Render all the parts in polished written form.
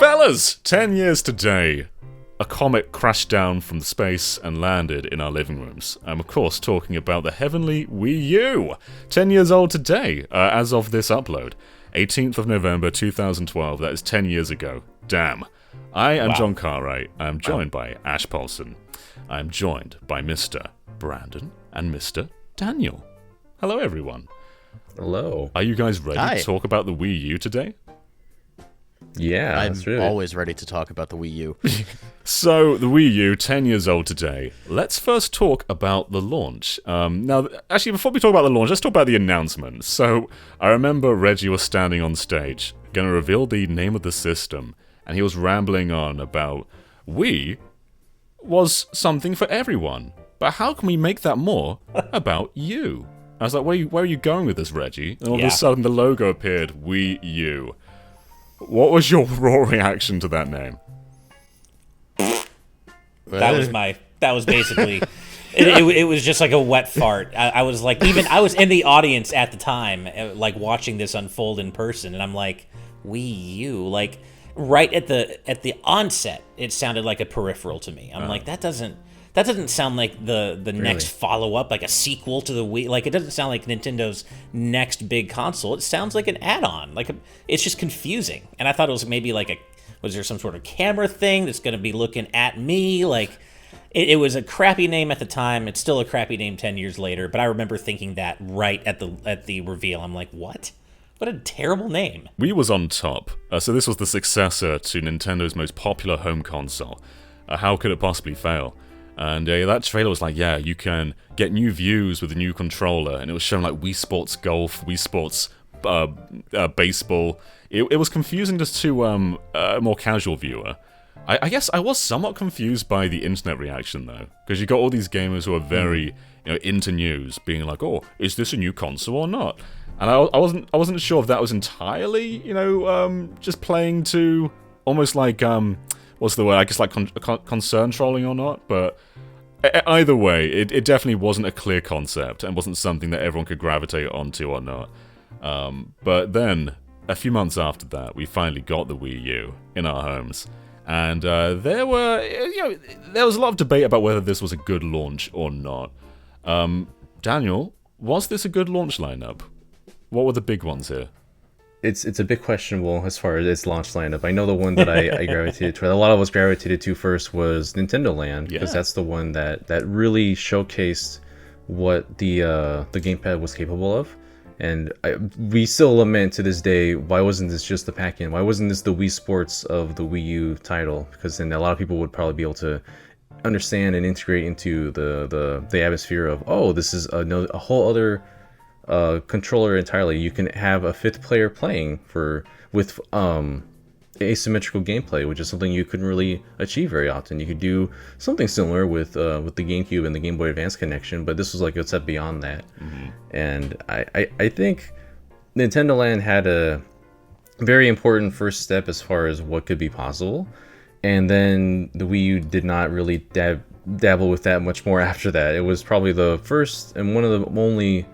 Fellas, 10 years today, a comet crashed down from space and landed in our living rooms. I'm of course talking about the heavenly Wii U. 10 years old today, as of this upload. 18th of November 2012, that is 10 years ago. Damn. I am John Cartwright. I am joined by Ash Paulson. I am joined by Mr. Brandon and Mr. Daniel. Hello everyone. Hello. Are you guys ready to talk about the Wii U today? Yeah, I'm always ready to talk about the Wii U. So, the Wii U, 10 years old today. Let's first talk about the launch. Now, actually, before we talk about the launch, let's talk about the announcement. So, I remember Reggie was standing on stage, going to reveal the name of the system, and he was rambling on about Wii was something for everyone, but how can we make that more about you? I was like, where are you going with this, Reggie? And all of a sudden, the logo appeared, Wii U. What was your raw reaction to that name? That was basically it was just like a wet fart. I was like, I was in the audience at the time, like watching this unfold in person, and I'm like, Wii U, like right at the onset, it sounded like a peripheral to me. I'm like, that doesn't sound like the really? Next follow-up, like a sequel to the Wii. Like, it doesn't sound like Nintendo's next big console. It sounds like an add-on. Like, it's just confusing. And I thought it was maybe like was there some sort of camera thing that's going to be looking at me? Like, it was a crappy name at the time. It's still a crappy name 10 years later. But I remember thinking that right at the reveal. I'm like, what? What a terrible name. Wii was on top. So this was the successor to Nintendo's most popular home console. How could it possibly fail? And that trailer was like, yeah, you can get new views with the new controller, and it was showing like Wii Sports Golf, Wii Sports Baseball. It was confusing just to a more casual viewer. I guess I was somewhat confused by the internet reaction though, because you got all these gamers who are very into news, being like, oh, is this a new console or not? And I wasn't sure if that was entirely just playing to almost like what's the word? I guess like concern trolling or not, but either way, it definitely wasn't a clear concept and wasn't something that everyone could gravitate onto or not. But then, a few months after that, we finally got the Wii U in our homes, and there was a lot of debate about whether this was a good launch or not. Daniel, was this a good launch lineup? What were the big ones here? It's a bit questionable as far as its launch lineup. I know the one that I gravitated to, a lot of us gravitated to first was Nintendo Land, because that's the one that really showcased what the gamepad was capable of. And we still lament to this day, why wasn't this just the pack-in? Why wasn't this the Wii Sports of the Wii U title? Because then a lot of people would probably be able to understand and integrate into the atmosphere of, oh, this is a whole other controller entirely. You can have a fifth player playing with asymmetrical gameplay, which is something you couldn't really achieve very often. You could do something similar with the GameCube and the Game Boy Advance connection, but this was like a step beyond that. Mm-hmm. And I think Nintendo Land had a very important first step as far as what could be possible, and then the Wii U did not really dabble with that much more after that. It was probably the first and one of the only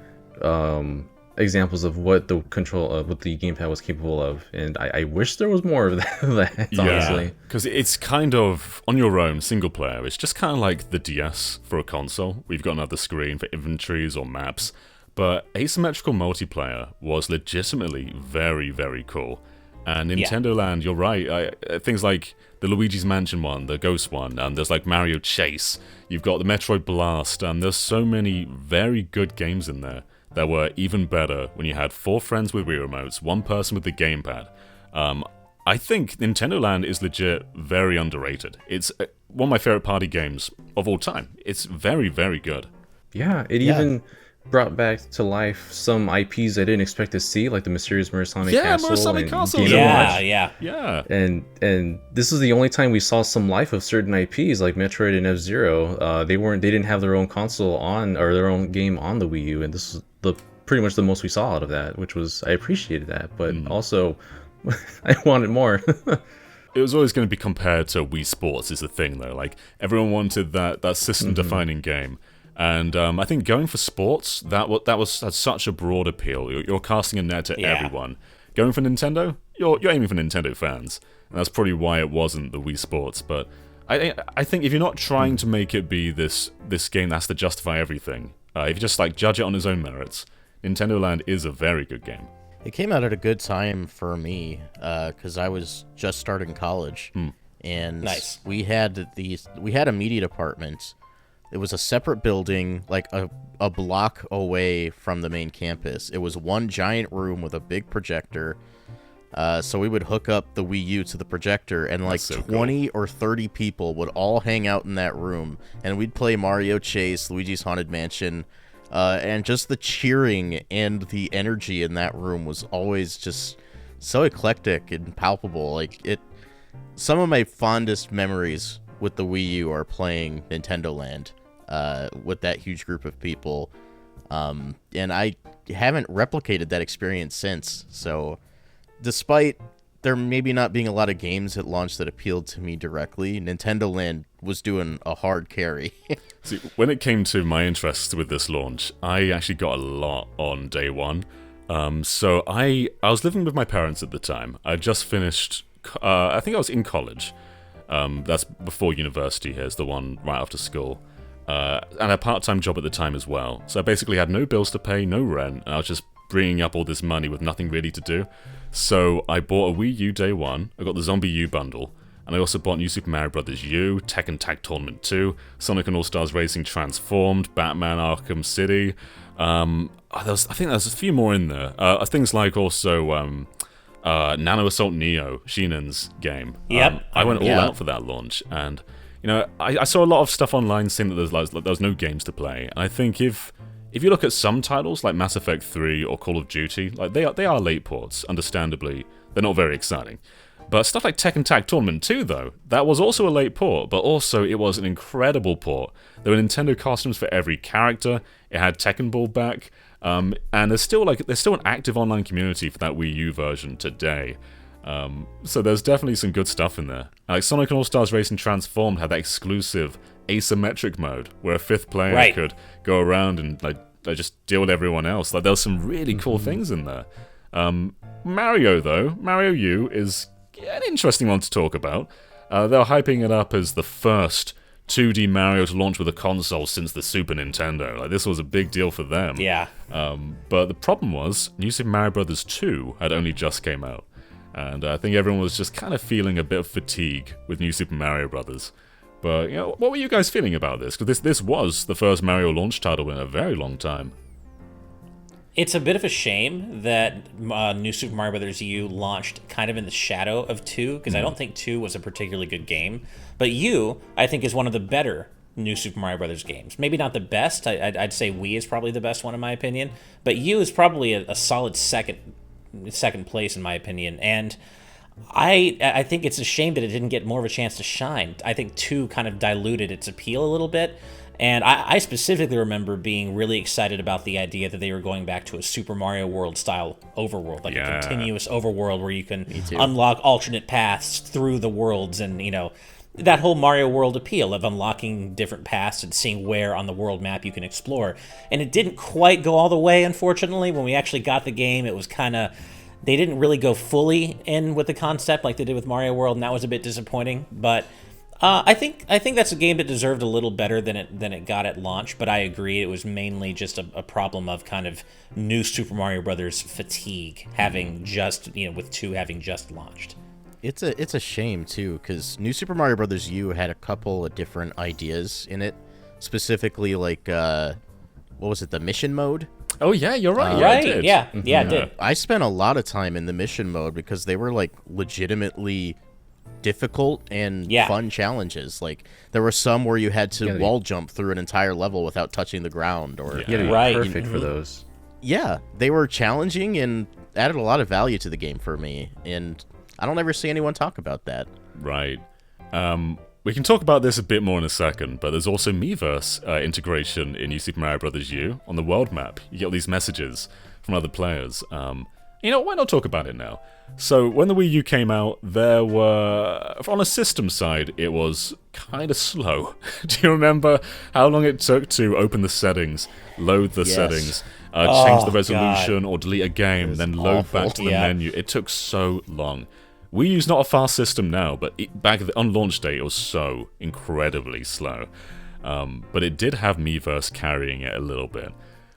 examples of what the gamepad was capable of, and I wish there was more of that honestly. Because it's kind of on your own, single player. It's just kind of like the DS for a console. We've got another screen for inventories or maps, but asymmetrical multiplayer was legitimately very, very cool. And Nintendo Land, you're right. Things like the Luigi's Mansion one, the Ghost one, and there's like Mario Chase. You've got the Metroid Blast, and there's so many very good games in there that were even better when you had 4 friends with Wii remotes, 1 person with the gamepad. I think Nintendo Land is legit very underrated. It's one of my favorite party games of all time. It's very, very good. Yeah, even brought back to life some IPs I didn't expect to see, like the Mysterious Murasame Castle. Murasame Castle. Yeah. And this is the only time we saw some life of certain IPs like Metroid and F-Zero. They didn't have their own console on, or their own game on the Wii U, and this was pretty much the most we saw out of that, which was, I appreciated that, but also I wanted more. It was always going to be compared to Wii Sports is the thing though. Like, everyone wanted that system defining game. And I think going for sports, that had such a broad appeal. You're casting a net to everyone. Going for Nintendo, you're aiming for Nintendo fans, and that's probably why it wasn't the Wii Sports. But I think if you're not trying to make it be this game that has to justify everything, if you just like judge it on its own merits, Nintendo Land is a very good game. It came out at a good time for me because I was just starting college, and Nice. we had a media department. It was a separate building, like a block away from the main campus. It was one giant room with a big projector. So we would hook up the Wii U to the projector, and like so 20 or 30 people would all hang out in that room, and we'd play Mario Chase, Luigi's Haunted Mansion, and just the cheering and the energy in that room was always just so eclectic and palpable. Like some of my fondest memories with the Wii U are playing Nintendo Land with that huge group of people, and I haven't replicated that experience since. So despite there maybe not being a lot of games at launch that appealed to me directly, Nintendo Land was doing a hard carry. See, when it came to my interests with this launch, I actually got a lot on day one. So I was living with my parents at the time. I just finished, I think I was in college. That's before university here, is the one right after school. And a part-time job at the time as well. So I basically had no bills to pay, no rent, and I was just bringing up all this money with nothing really to do. So I bought a Wii U day one, I got the Zombie U bundle, and I also bought New Super Mario Bros. U, Tekken Tag Tournament 2, Sonic and All-Stars Racing Transformed, Batman Arkham City. I think there's a few more in there. Things like also Nano Assault Neo, Shinan's game. Yep. I went all out for that launch, and you know, I saw a lot of stuff online saying that there was no games to play, and I think if you look at some titles like Mass Effect 3 or Call of Duty, like they are late ports, understandably, they're not very exciting. But stuff like Tekken Tag Tournament 2, though, that was also a late port, but also it was an incredible port. There were Nintendo costumes for every character, it had Tekken Ball back, and there's still an active online community for that Wii U version today. So there's definitely some good stuff in there. Like Sonic and All-Stars Racing Transformed had that exclusive asymmetric mode where a fifth player could go around and like just deal with everyone else. Like there was some really cool things in there. Mario U is an interesting one to talk about. They're hyping it up as the first 2D Mario to launch with a console since the Super Nintendo. Like this was a big deal for them. Yeah. But the problem was New Super Mario Bros. 2 had only just came out. And I think everyone was just kind of feeling a bit of fatigue with New Super Mario Bros. But, you know, what were you guys feeling about this? Because this was the first Mario launch title in a very long time. It's a bit of a shame that New Super Mario Bros. U launched kind of in the shadow of 2, because I don't think 2 was a particularly good game. But U, I think, is one of the better New Super Mario Bros. Games. Maybe not the best. I'd say Wii is probably the best one in my opinion. But U is probably a solid second place in my opinion. And I think it's a shame that it didn't get more of a chance to shine. I think 2 kind of diluted its appeal a little bit. And I specifically remember being really excited about the idea that they were going back to a Super Mario World style overworld, like a continuous overworld where you can unlock alternate paths through the worlds, and you know, that whole Mario World appeal of unlocking different paths and seeing where on the world map you can explore. And it didn't quite go all the way, unfortunately. When we actually got the game, it was kind of, they didn't really go fully in with the concept like they did with Mario World, and that was a bit disappointing. But I think that's a game that deserved a little better than it got at launch. But I agree, it was mainly just a problem of kind of New Super Mario Brothers fatigue, having just, you know, with 2 having just launched. It's a shame too, because New Super Mario Bros. U had a couple of different ideas in it, specifically like what was it, the mission mode? Oh yeah, you're right. Right? I did. Yeah, it did. I spent a lot of time in the mission mode because they were like legitimately difficult and fun challenges. Like there were some where you had to wall jump through an entire level without touching the ground, or perfect for those. Yeah, they were challenging and added a lot of value to the game for me, and I don't ever see anyone talk about that. Right. We can talk about this a bit more in a second, but there's also Miiverse integration in New Super Mario Bros. U on the world map. You get all these messages from other players. You know, why not talk about it now? So, when the Wii U came out, there were... On a system side, it was kind of slow. Do you remember how long it took to open the settings, load the settings? change the resolution or delete a game, then load awful. back to the menu. It took so long. Wii U's not a fast system now, but on launch day, it was so incredibly slow. But it did have Miiverse carrying it a little bit.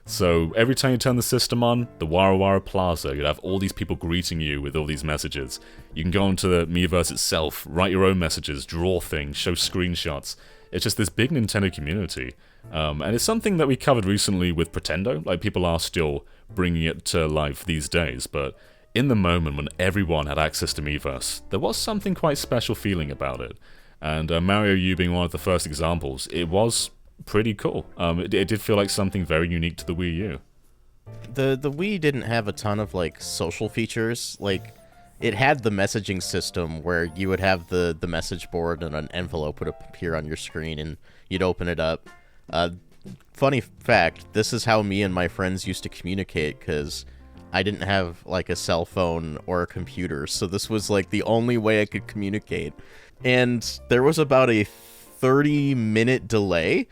So every time you turn the system on, the Wara Wara Plaza, you'd have all these people greeting you with all these messages. You can go onto the Miiverse itself, write your own messages, draw things, show screenshots. It's just this big Nintendo community. And it's something that we covered recently with Pretendo. Like, people are still bringing it to life these days, but in the moment when everyone had access to Miiverse, there was something quite special feeling about it. And Mario U being one of the first examples, it was pretty cool. It did feel like something very unique to the Wii U. The Wii didn't have a ton of like social features. Like, it had the messaging system where you would have the message board and an envelope would appear on your screen and you'd open it up. Funny fact, this is how me and my friends used to communicate, because I didn't have like a cell phone or a computer, so this was like the only way I could communicate. And there was about a 30-minute delay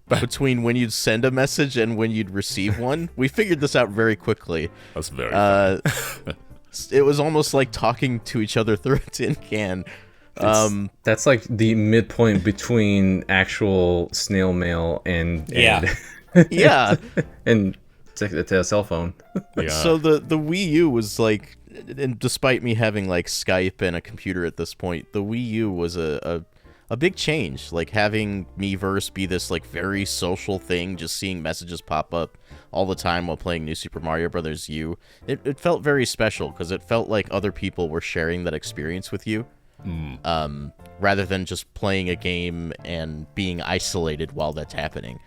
between when you'd send a message and when you'd receive one. We figured this out very quickly. That's very funny. It was almost like talking to each other through a tin can. That's like the midpoint between actual snail mail and yeah. and to a cell phone. Yeah. So the Wii U was like, and despite me having like Skype and a computer at this point, the Wii U was a big change. Like, having Miiverse be this like very social thing, just seeing messages pop up all the time while playing New Super Mario Bros. U. It felt very special because it felt like other people were sharing that experience with you. Rather than just playing a game and being isolated while that's happening.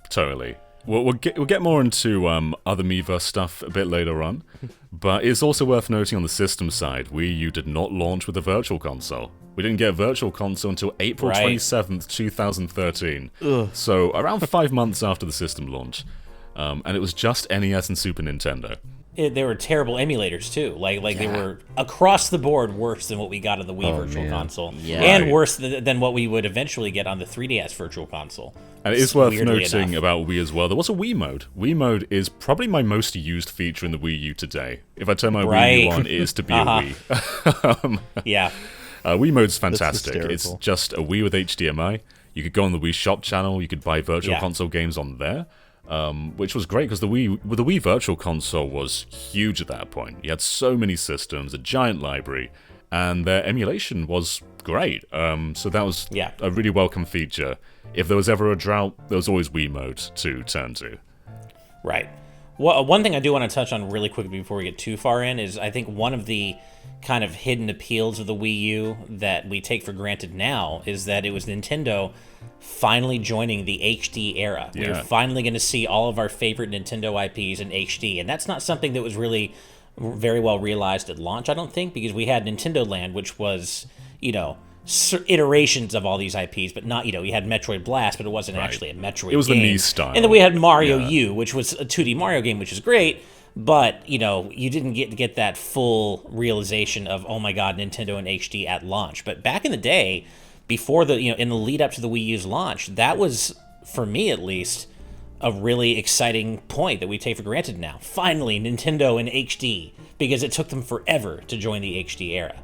Totally. We'll get more into other Miiverse stuff a bit later on, but it's also worth noting on the system side, Wii U did not launch with a Virtual Console. We didn't get a Virtual Console until April 27th, 2013. Ugh. So around 5 months after the system launch. And it was just NES and Super Nintendo. They were terrible emulators too. Like they were across the board worse than what we got on the Wii Virtual Console, and worse than what we would eventually get on the 3DS Virtual Console. And it is worth noting about Wii as well, there was a Wii Mode. Wii Mode is probably my most used feature in the Wii U today. If I turn my Wii U on, it is to be a Wii. Yeah. Wii Mode's fantastic. It's just a Wii with HDMI. You could go on the Wii Shop channel, you could buy Virtual Console games on there. Which was great because the Wii Virtual Console was huge at that point. You had so many systems, a giant library, and their emulation was great. So that was a really welcome feature. If there was ever a drought, there was always Wii Mode to turn to. Right. Well, one thing I do want to touch on really quickly before we get too far in is I think one of the kind of hidden appeals of the Wii U that we take for granted now is that it was Nintendo finally joining the HD era. Yeah. We're finally going to see all of our favorite Nintendo IPs in HD, and that's not something that was really very well realized at launch, I don't think, because we had Nintendo Land, which was, iterations of all these IPs, but not, you had Metroid Blast, but it wasn't actually a Metroid game. It was the Mii style. And then we had Mario U, which was a 2D Mario game, which is great, but, you didn't get that full realization of, oh my god, Nintendo in HD at launch. But back in the day, before in the lead up to the Wii U's launch, that was, for me at least, a really exciting point that we take for granted now. Finally, Nintendo in HD, because it took them forever to join the HD era.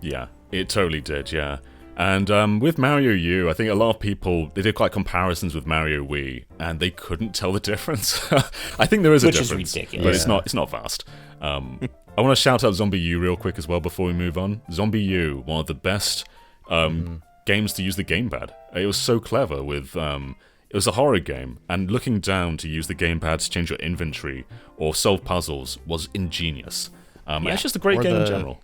Yeah, it totally did, yeah. And with Mario U, I think a lot of people, they did quite comparisons with Mario Wii, and they couldn't tell the difference. I think there is a difference, which is ridiculous. But it's not vast. I want to shout out Zombie U real quick as well before we move on. Zombie U, one of the best games to use the gamepad. It was so clever with... it was a horror game, and looking down to use the gamepad to change your inventory or solve puzzles was ingenious. It's just a great game in general.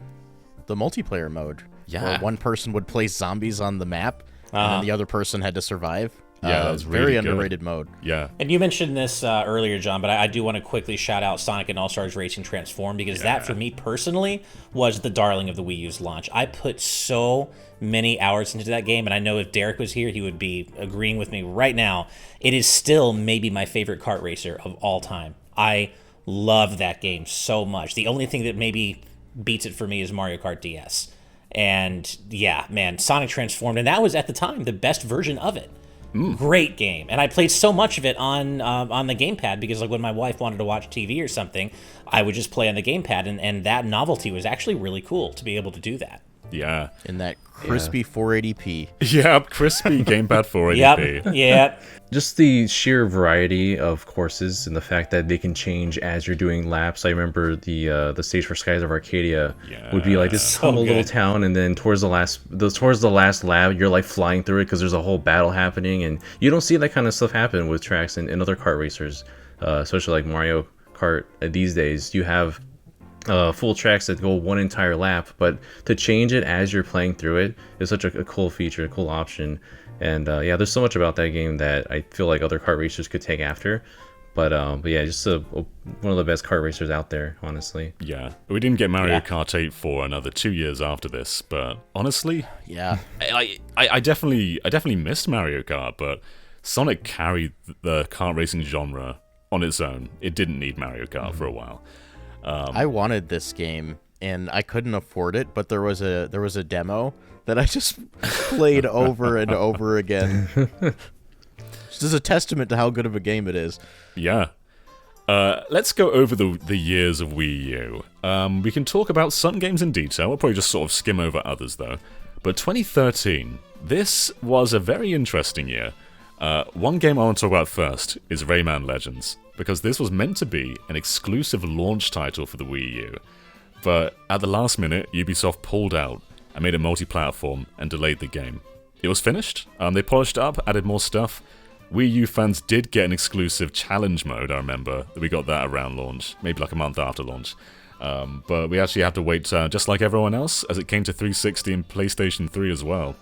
The multiplayer mode, where one person would place zombies on the map, and then the other person had to survive. Yeah, that was very really underrated mode. Yeah. And you mentioned this earlier, John, but I do want to quickly shout out Sonic and All-Stars Racing Transform, because that, for me personally, was the darling of the Wii U's launch. I put so many hours into that game, and I know if Derek was here, he would be agreeing with me right now. It is still maybe my favorite kart racer of all time. I love that game so much. The only thing that maybe beats it for me is Mario Kart DS. And yeah, man, Sonic Transformed, and that was at the time the best version of it. Great game, and I played so much of it on the gamepad because like when my wife wanted to watch TV or something, I would just play on the gamepad, and that novelty was actually really cool to be able to do that. Yeah. In that crispy 480p. Yep, crispy gamepad 480p. Yep. Just the sheer variety of courses and the fact that they can change as you're doing laps. I remember the stage for Skies of Arcadia would be like this So humble little good. town, and then towards the last lap, you're like flying through it because there's a whole battle happening, and you don't see that kind of stuff happen with tracks and other kart racers, especially like Mario Kart these days. You have full tracks that go one entire lap, but to change it as you're playing through it is such a cool feature, a cool option. And yeah, there's so much about that game that I feel like other kart racers could take after. But yeah, just one of the best kart racers out there, honestly. Yeah, we didn't get Mario Kart 8 for another 2 years after this, but honestly, Yeah. I definitely missed Mario Kart, but Sonic carried the kart racing genre on its own. It didn't need Mario Kart for a while. I wanted this game and I couldn't afford it, but there was a demo that I just played over and over again. This is a testament to how good of a game it is. Yeah. Let's go over the years of Wii U. We can talk about some games in detail. We'll probably just sort of skim over others, though. But 2013, this was a very interesting year. One game I want to talk about first is Rayman Legends, because this was meant to be an exclusive launch title for the Wii U. But at the last minute, Ubisoft pulled out and made it multi-platform and delayed the game. It was finished, they polished it up, added more stuff. Wii U fans did get an exclusive challenge mode, I remember, that we got that around launch, maybe like a month after launch. But we actually have to wait just like everyone else, as it came to 360 and PlayStation 3 as well.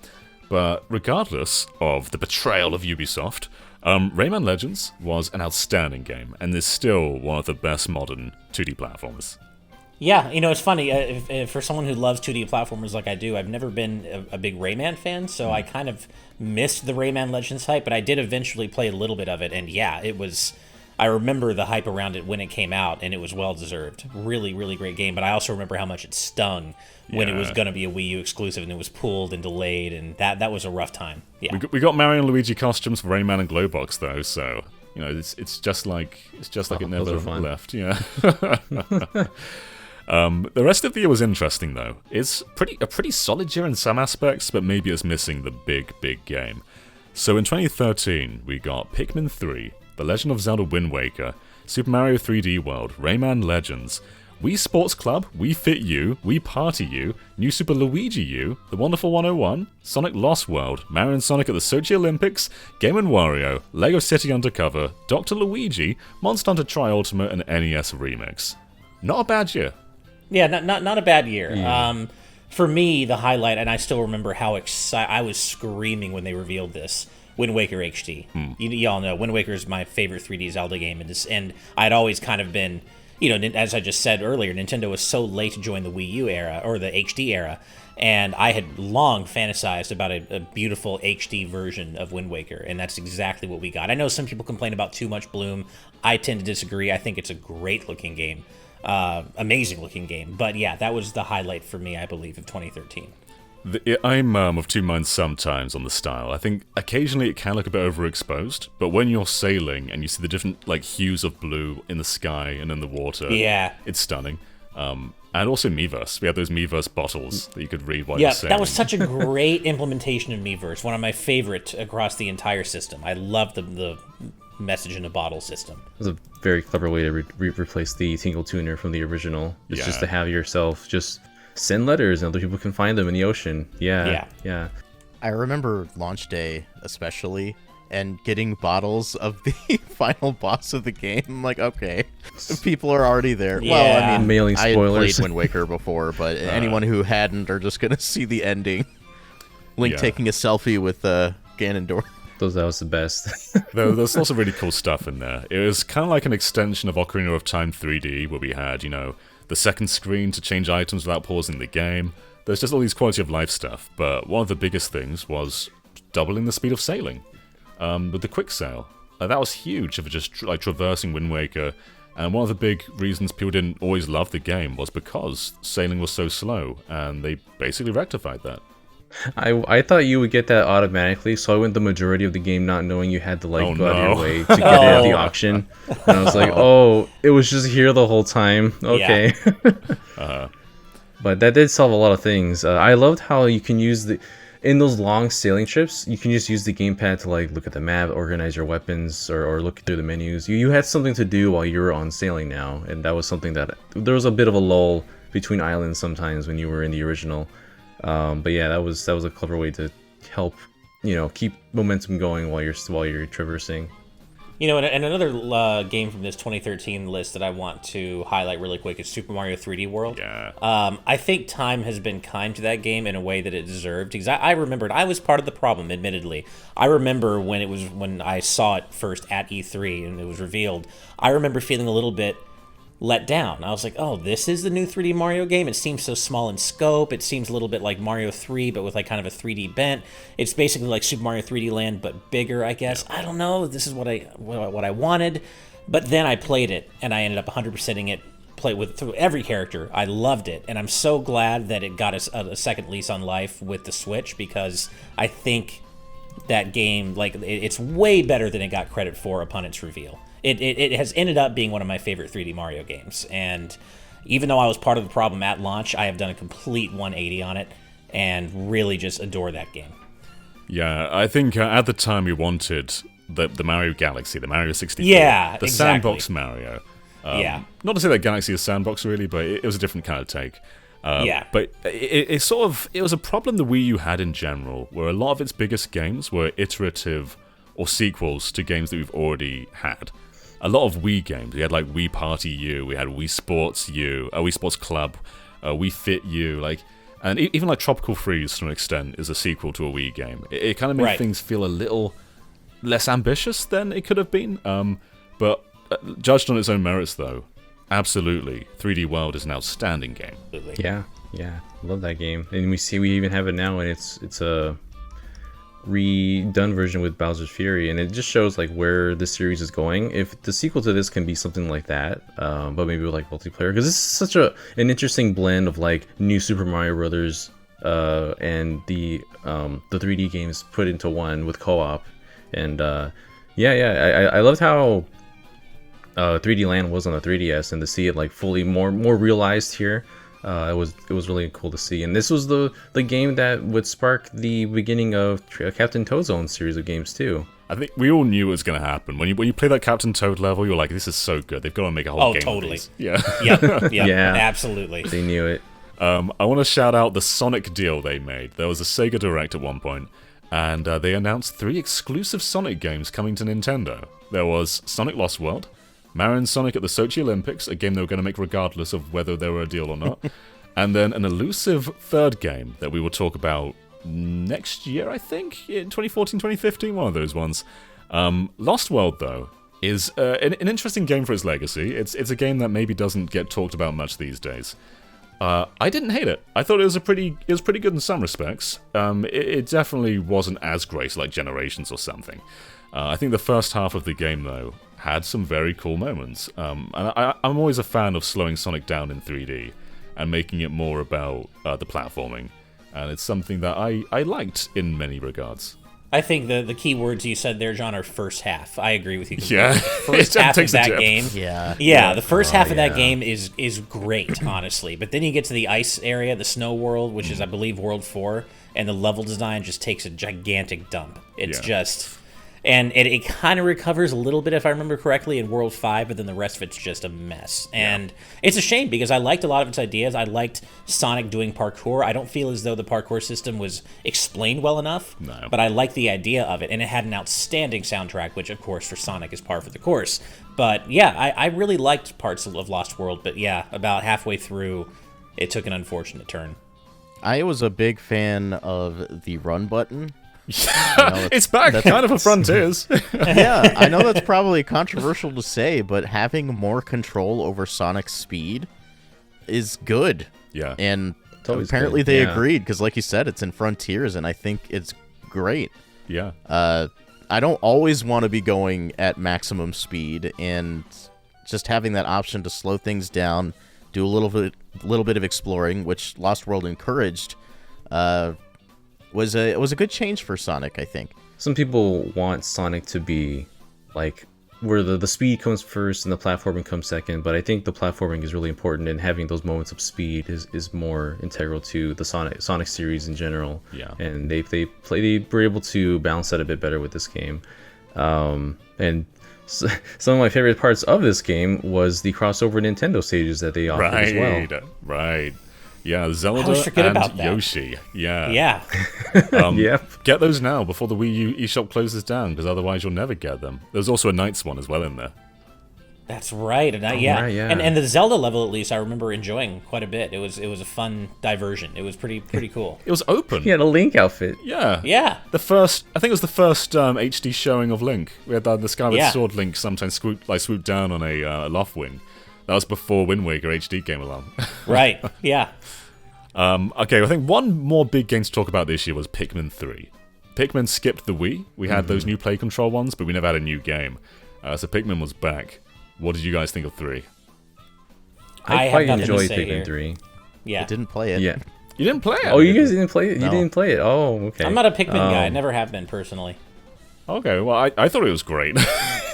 But regardless of the betrayal of Ubisoft, Rayman Legends was an outstanding game, and is still one of the best modern 2D platformers. Yeah, it's funny. If for someone who loves 2D platformers like I do, I've never been a big Rayman fan, so I kind of missed the Rayman Legends hype, but I did eventually play a little bit of it, and yeah, it was... I remember the hype around it when it came out, and it was well-deserved. Really, really great game, but I also remember how much it stung when it was going to be a Wii U exclusive, and it was pulled and delayed, and that was a rough time. Yeah. We got Mario and Luigi costumes for Rayman and Glowbox, though, so... it's just like it never left. Yeah. The rest of the year was interesting, though. It's a pretty solid year in some aspects, but maybe it's missing the big game. So in 2013, we got Pikmin 3, The Legend of Zelda Wind Waker, Super Mario 3D World, Rayman Legends, Wii Sports Club, Wii Fit U, Wii Party U, New Super Luigi U, The Wonderful 101, Sonic Lost World, Mario and Sonic at the Sochi Olympics, Game & Wario, Lego City Undercover, Dr. Luigi, Monster Hunter Tri-Ultimate, and NES Remix. Not a bad year. Yeah, not a bad year. Yeah. For me, the highlight, and I still remember how excited I was screaming when they revealed this, Wind Waker HD. Y'all know Wind Waker is my favorite 3D Zelda game, and I'd always kind of been, as I just said earlier, Nintendo was so late to join the Wii U era, or the HD era, and I had long fantasized about a beautiful HD version of Wind Waker, and that's exactly what we got. I know some people complain about too much bloom. I tend to disagree. I think it's a great-looking game. Amazing looking game, but yeah, that was the highlight for me, I believe, of 2013. I'm of two minds sometimes on the style. I think occasionally it can look a bit overexposed, but when you're sailing and you see the different hues of blue in the sky and in the water, yeah, it's stunning. And also Miiverse. We had those Miiverse bottles that you could read while you're sailing. Yeah, that was such a great implementation of Miiverse. One of my favorite across the entire system. I love the message in a bottle system. It was a very clever way to replace the Tingle Tuner from the original. It's just to have yourself just send letters and other people can find them in the ocean. Yeah. I remember launch day especially, and getting bottles of the final boss of the game. I'm like, okay, people are already there. Yeah. Well, I mean, mailing I had spoilers. played Wind Waker before, but anyone who hadn't are just gonna see the ending. Link taking a selfie with Ganondorf. That was the best. There's lots of really cool stuff in there. It was kind of like an extension of Ocarina of Time 3D, where we had, the second screen to change items without pausing the game. There's just all these quality of life stuff, but one of the biggest things was doubling the speed of sailing with the quick sail. That was huge for just traversing Wind Waker, and one of the big reasons people didn't always love the game was because sailing was so slow, and they basically rectified that. I thought you would get that automatically, so I went the majority of the game not knowing you had to like Oh, go out of your no. way to get it at the auction. And I was like, oh, it was just here the whole time. Okay. But that did solve a lot of things. I loved how you can use in those long sailing trips, you can just use the gamepad to like look at the map, organize your weapons, or look through the menus. You had something to do while you were on sailing now, and that was something that there was a bit of a lull between islands sometimes when you were in the original. But yeah, that was a clever way to help, keep momentum going while you're traversing. And another game from this 2013 list that I want to highlight really quick is Super Mario 3D World. Yeah. I think time has been kind to that game in a way that it deserved, because I remembered I was part of the problem, admittedly. I remember when I saw it first at E3 and it was revealed, I remember feeling a little bit let down. I was like, oh, this is the new 3D Mario game? It seems so small in scope. It seems a little bit like Mario 3, but with like kind of a 3D bent. It's basically like Super Mario 3D Land, but bigger, I guess. I don't know. This is what I wanted. But then I played it, and I ended up 100%ing it, through every character. I loved it, and I'm so glad that it got a second lease on life with the Switch, because I think that game, it's way better than it got credit for upon its reveal. It has ended up being one of my favorite 3D Mario games, and even though I was part of the problem at launch, I have done a complete 180 on it, and really just adore that game. Yeah, I think at the time we wanted the Mario Galaxy, the Mario 64, yeah, the exactly. Sandbox Mario. Yeah. Not to say that Galaxy is Sandbox really, but it was a different kind of take. Yeah. But it was a problem the Wii U had in general, where a lot of its biggest games were iterative or sequels to games that we've already had. A lot of Wii games, we had like Wii Party U, we had Wii Sports U, Wii Sports Club, Wii Fit U, and even like Tropical Freeze to an extent is a sequel to a Wii game. It kind of made things feel a little less ambitious than it could have been. But judged on its own merits, though, absolutely, 3D World is an outstanding game. Yeah, love that game, and we even have it now, and it's a redone version with Bowser's Fury, and it just shows like where the series is going. If the sequel to this can be something like that, but maybe with like multiplayer, because this is such an interesting blend of like new Super Mario Brothers and the 3D games put into one with co-op, and I loved how 3D Land was on the 3DS, and to see it like fully more realized here. It was really cool to see, and this was the game that would spark the beginning of Captain Toad's own series of games too. I think we all knew it was going to happen. When you play that Captain Toad level, you're like, this is so good. They've got to make a whole game totally. of these. Yeah, absolutely. They knew it. I want to shout out the Sonic deal they made. There was a Sega Direct at one point, and they announced 3 exclusive Sonic games coming to Nintendo. There was Sonic Lost World, Mario and Sonic at the Sochi Olympics, a game they were going to make regardless of whether they were a deal or not. And then an elusive third game that we will talk about next year, I think, in 2014, 2015, one of those ones. Lost World, though, is an interesting game for its legacy. It's a game that maybe doesn't get talked about much these days. I didn't hate it. I thought it was pretty good in some respects. It definitely wasn't as great like Generations or something. I think the first half of the game, though, had some very cool moments. And I'm always a fan of slowing Sonic down in 3D and making it more about the platforming. And it's something that I liked in many regards. I think the key words you said there, John, are first half. I agree with you completely. Yeah. First half of that game. Yeah, the first half of that game is great, honestly. But then you get to the ice area, the snow world, which is, I believe, World 4, and the level design just takes a gigantic dump. It's just... And it kind of recovers a little bit, if I remember correctly, in World 5, but then the rest of it's just a mess. And it's a shame, because I liked a lot of its ideas. I liked Sonic doing parkour. I don't feel as though the parkour system was explained well enough, but I liked the idea of it. And it had an outstanding soundtrack, which, of course, for Sonic is par for the course. But, yeah, I really liked parts of Lost World. But, yeah, about halfway through, it took an unfortunate turn. I was a big fan of the run button. It's back, kind of a Frontiers. Yeah, I know that's probably controversial to say, but having more control over Sonic's speed is good. Yeah. And good. apparently they agreed, because like you said, it's in Frontiers, and I think it's great. Yeah. I don't always want to be going at maximum speed, and just having that option to slow things down, do a little bit of exploring, which Lost World encouraged, was a good change for Sonic, I think. Some people want Sonic to be like where the speed comes first and the platforming comes second, but I think the platforming is really important, and having those moments of speed is more integral to the Sonic series in general. Yeah. And they were able to balance that a bit better with this game. And some of my favorite parts of this game was the crossover Nintendo stages that they offered as well. Right. Yeah, Zelda forget and about that. Yoshi. Yeah. Yeah. Yep. Get those now before the Wii U eShop closes down, because otherwise you'll never get them. There's also a Knights one as well in there. That's right. And Right, yeah. And the Zelda level, at least, I remember enjoying quite a bit. It was a fun diversion. It was pretty cool. It was open. He had a Link outfit. Yeah. Yeah. I think it was the first HD showing of Link. We had the Skyward Yeah. Sword Link sometimes swooped down on a Loftwing. That was before Wind Waker HD came along. Right. Yeah. Okay, I think one more big game to talk about this year was Pikmin 3. Pikmin skipped the Wii. We had those new play control ones, but we never had a new game. So Pikmin was back. What did you guys think of 3? I have quite nothing to enjoyed say Pikmin here. 3. I Yeah. didn't play it. Yeah. You didn't play it? Oh, you guys didn't play it? You No. didn't play it? Oh, okay. I'm not a Pikmin guy. I never have been personally. Okay, well, I thought it was great.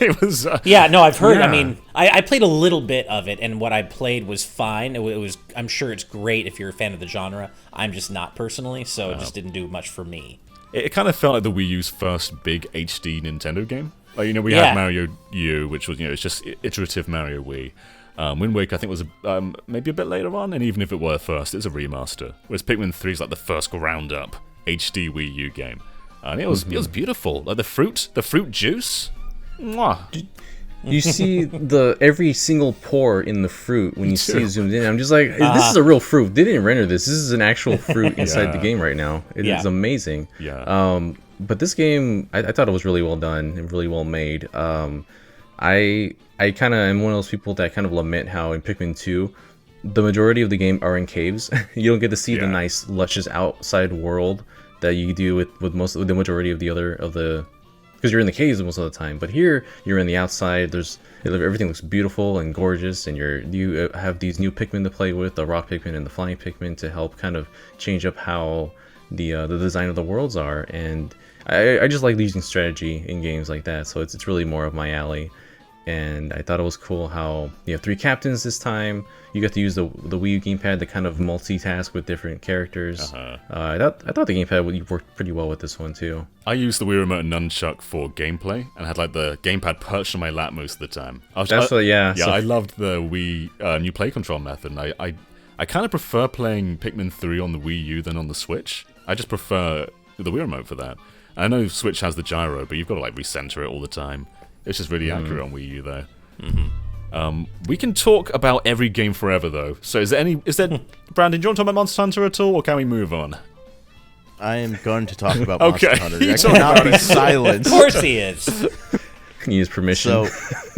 It was... Yeah, no, I've heard. Yeah. I mean, I played a little bit of it, and what I played was fine. It was. I'm sure it's great if you're a fan of the genre. I'm just not personally, so it just didn't do much for me. It kind of felt like the Wii U's first big HD Nintendo game. Like, we Yeah. had Mario U, which was, it's just iterative Mario Wii. Wind Waker, I think, was maybe a bit later on, and even if it were first, it's a remaster. Whereas Pikmin 3 is like the first ground-up HD Wii U game. And it was beautiful. Like the fruit juice. Mwah. You see every single pore in the fruit when you see it zoomed in. I'm just like, this is a real fruit. They didn't render this. This is an actual fruit inside the game right now. It is amazing. Yeah. But this game, I thought it was really well done and really well made. I kind of am one of those people that kind of lament how in Pikmin 2, the majority of the game are in caves. You don't get to see the nice, luscious outside world that you do with the majority of because you're in the caves most of the time. But here you're in the outside. Everything looks beautiful and gorgeous, and you have these new Pikmin to play with, the rock Pikmin and the flying Pikmin, to help kind of change up how the design of the worlds are. And I just like using strategy in games like that, so it's really more of my alley. And I thought it was cool how you have 3 captains this time. You got to use the Wii U gamepad to kind of multitask with different characters. I thought the gamepad worked pretty well with this one too. I used the Wii Remote and Nunchuck for gameplay, and had like the gamepad perched on my lap most of the time. I loved the Wii new play control method. And I kind of prefer playing Pikmin 3 on the Wii U than on the Switch. I just prefer the Wii Remote for that. I know Switch has the gyro, but you've got to like recenter it all the time. It's just really accurate on Wii U, though. We can talk about every game forever, though. So is there Brandon, do you want to talk about Monster Hunter at all, or can we move on? I am going to talk about Okay. Monster Hunter. I cannot be silenced. Of course he is. Can use permission. So,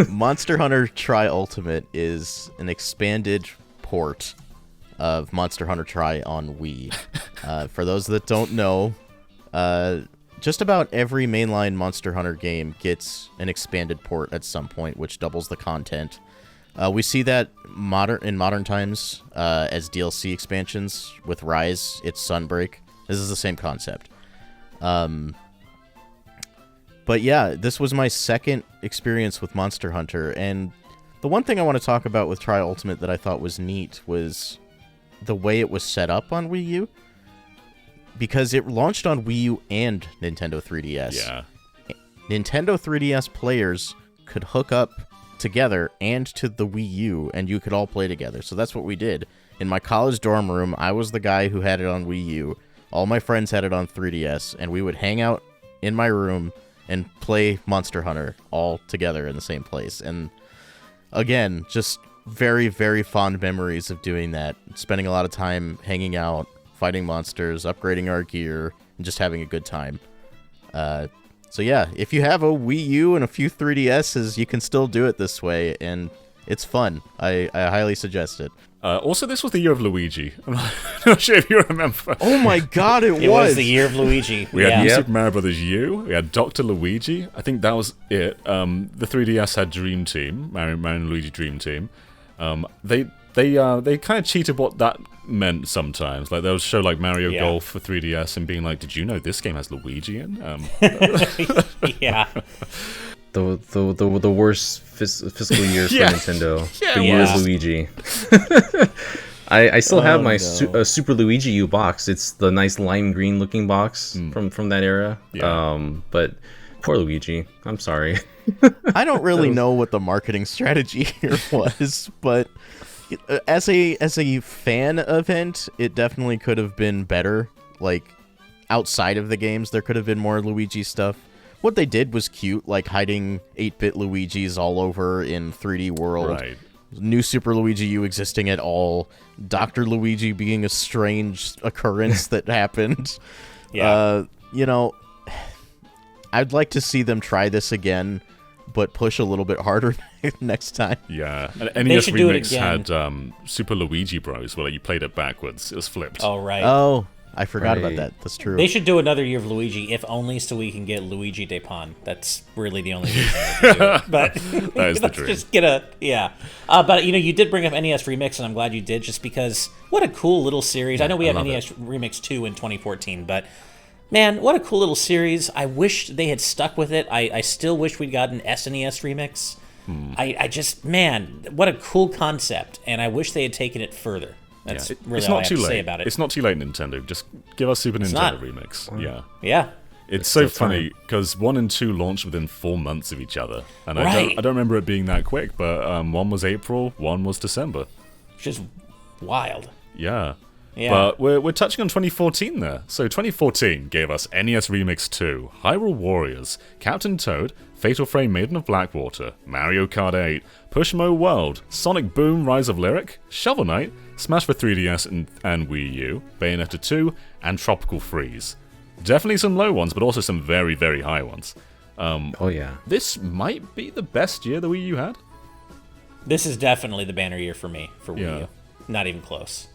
Monster Hunter Tri Ultimate is an expanded port of Monster Hunter Tri on Wii. For those that don't know, just about every mainline Monster Hunter game gets an expanded port at some point, which doubles the content. We see that in modern times as DLC expansions. With Rise, it's Sunbreak. This is the same concept. But yeah, this was my second experience with Monster Hunter, and the one thing I want to talk about with Tri Ultimate that I thought was neat was the way it was set up on Wii U. Because it launched on Wii U and Nintendo 3DS. Yeah. Nintendo 3DS players could hook up together and to the Wii U, and you could all play together. So that's what we did. In my college dorm room, I was the guy who had it on Wii U. All my friends had it on 3DS, and we would hang out in my room and play Monster Hunter all together in the same place. And again, just very, very fond memories of doing that. Spending a lot of time hanging out, fighting monsters, upgrading our gear, and just having a good time. So yeah, if you have a Wii U and a few 3DSs, you can still do it this way, and it's fun. I highly suggest it. Also, this was the year of Luigi. I'm not sure if you remember. Oh my god, it It was the year of Luigi. We had New Yep. Super Mario Bros. U. We had Dr. Luigi. I think that was it. The 3DS had Dream Team, Mario and Luigi Dream Team. They kind of cheated what that meant sometimes. Like they'll show like Mario Yeah. Golf for 3DS and being like, "Did you know this game has Luigi in?" Yeah. The worst fiscal years Yeah. for Nintendo. Yeah, the it year was. of Luigi. I still have my no. Super Luigi U box. It's the nice lime green looking box from that era. Yeah. But poor Luigi. I'm sorry. I don't really know what the marketing strategy here was, but as a fan event, it definitely could have been better. Like outside of the games, there could have been more Luigi stuff. What they did was cute, like hiding 8-bit Luigis all over in 3D World. Right. New Super Luigi U existing at all. Dr. Luigi being a strange occurrence that happened. Yeah. I'd like to see them try this again, but push a little bit harder next time. Yeah. And NES should do it Remix again. had Super Luigi Bros, where you played it backwards. It was flipped. Oh, right. Oh, I forgot about Right. that. That's true. They should do another year of Luigi, if only so we can get Luigi de Pon. That's really the only reason they do it. But That is the let's dream. just get a but you did bring up NES Remix, and I'm glad you did, just because what a cool little series. I know we had love NES Remix 2 in 2014, but man, what a cool little series. I wish they had stuck with it. I still wish we'd gotten SNES Remix. I just, man, what a cool concept, and I wish they had taken it further. That's really it's all not I have too to late. say about it. It's not too late, Nintendo. Just give us Super Nintendo not. Remix. Yeah. Yeah. It's so still funny because 1 and 2 launched within 4 months of each other, and Right. I don't remember it being that quick. But one was April, one was December. Just wild. Yeah. Yeah. But we're touching on 2014 there. So 2014 gave us NES Remix 2, Hyrule Warriors, Captain Toad, Fatal Frame Maiden of Blackwater, Mario Kart 8, Pushmo World, Sonic Boom Rise of Lyric, Shovel Knight, Smash for 3DS and Wii U, Bayonetta 2, and Tropical Freeze. Definitely some low ones, but also some very, very high ones. Oh yeah. This might be the best year the Wii U had. This is definitely the banner year for me, for Wii Yeah. U. Not even close.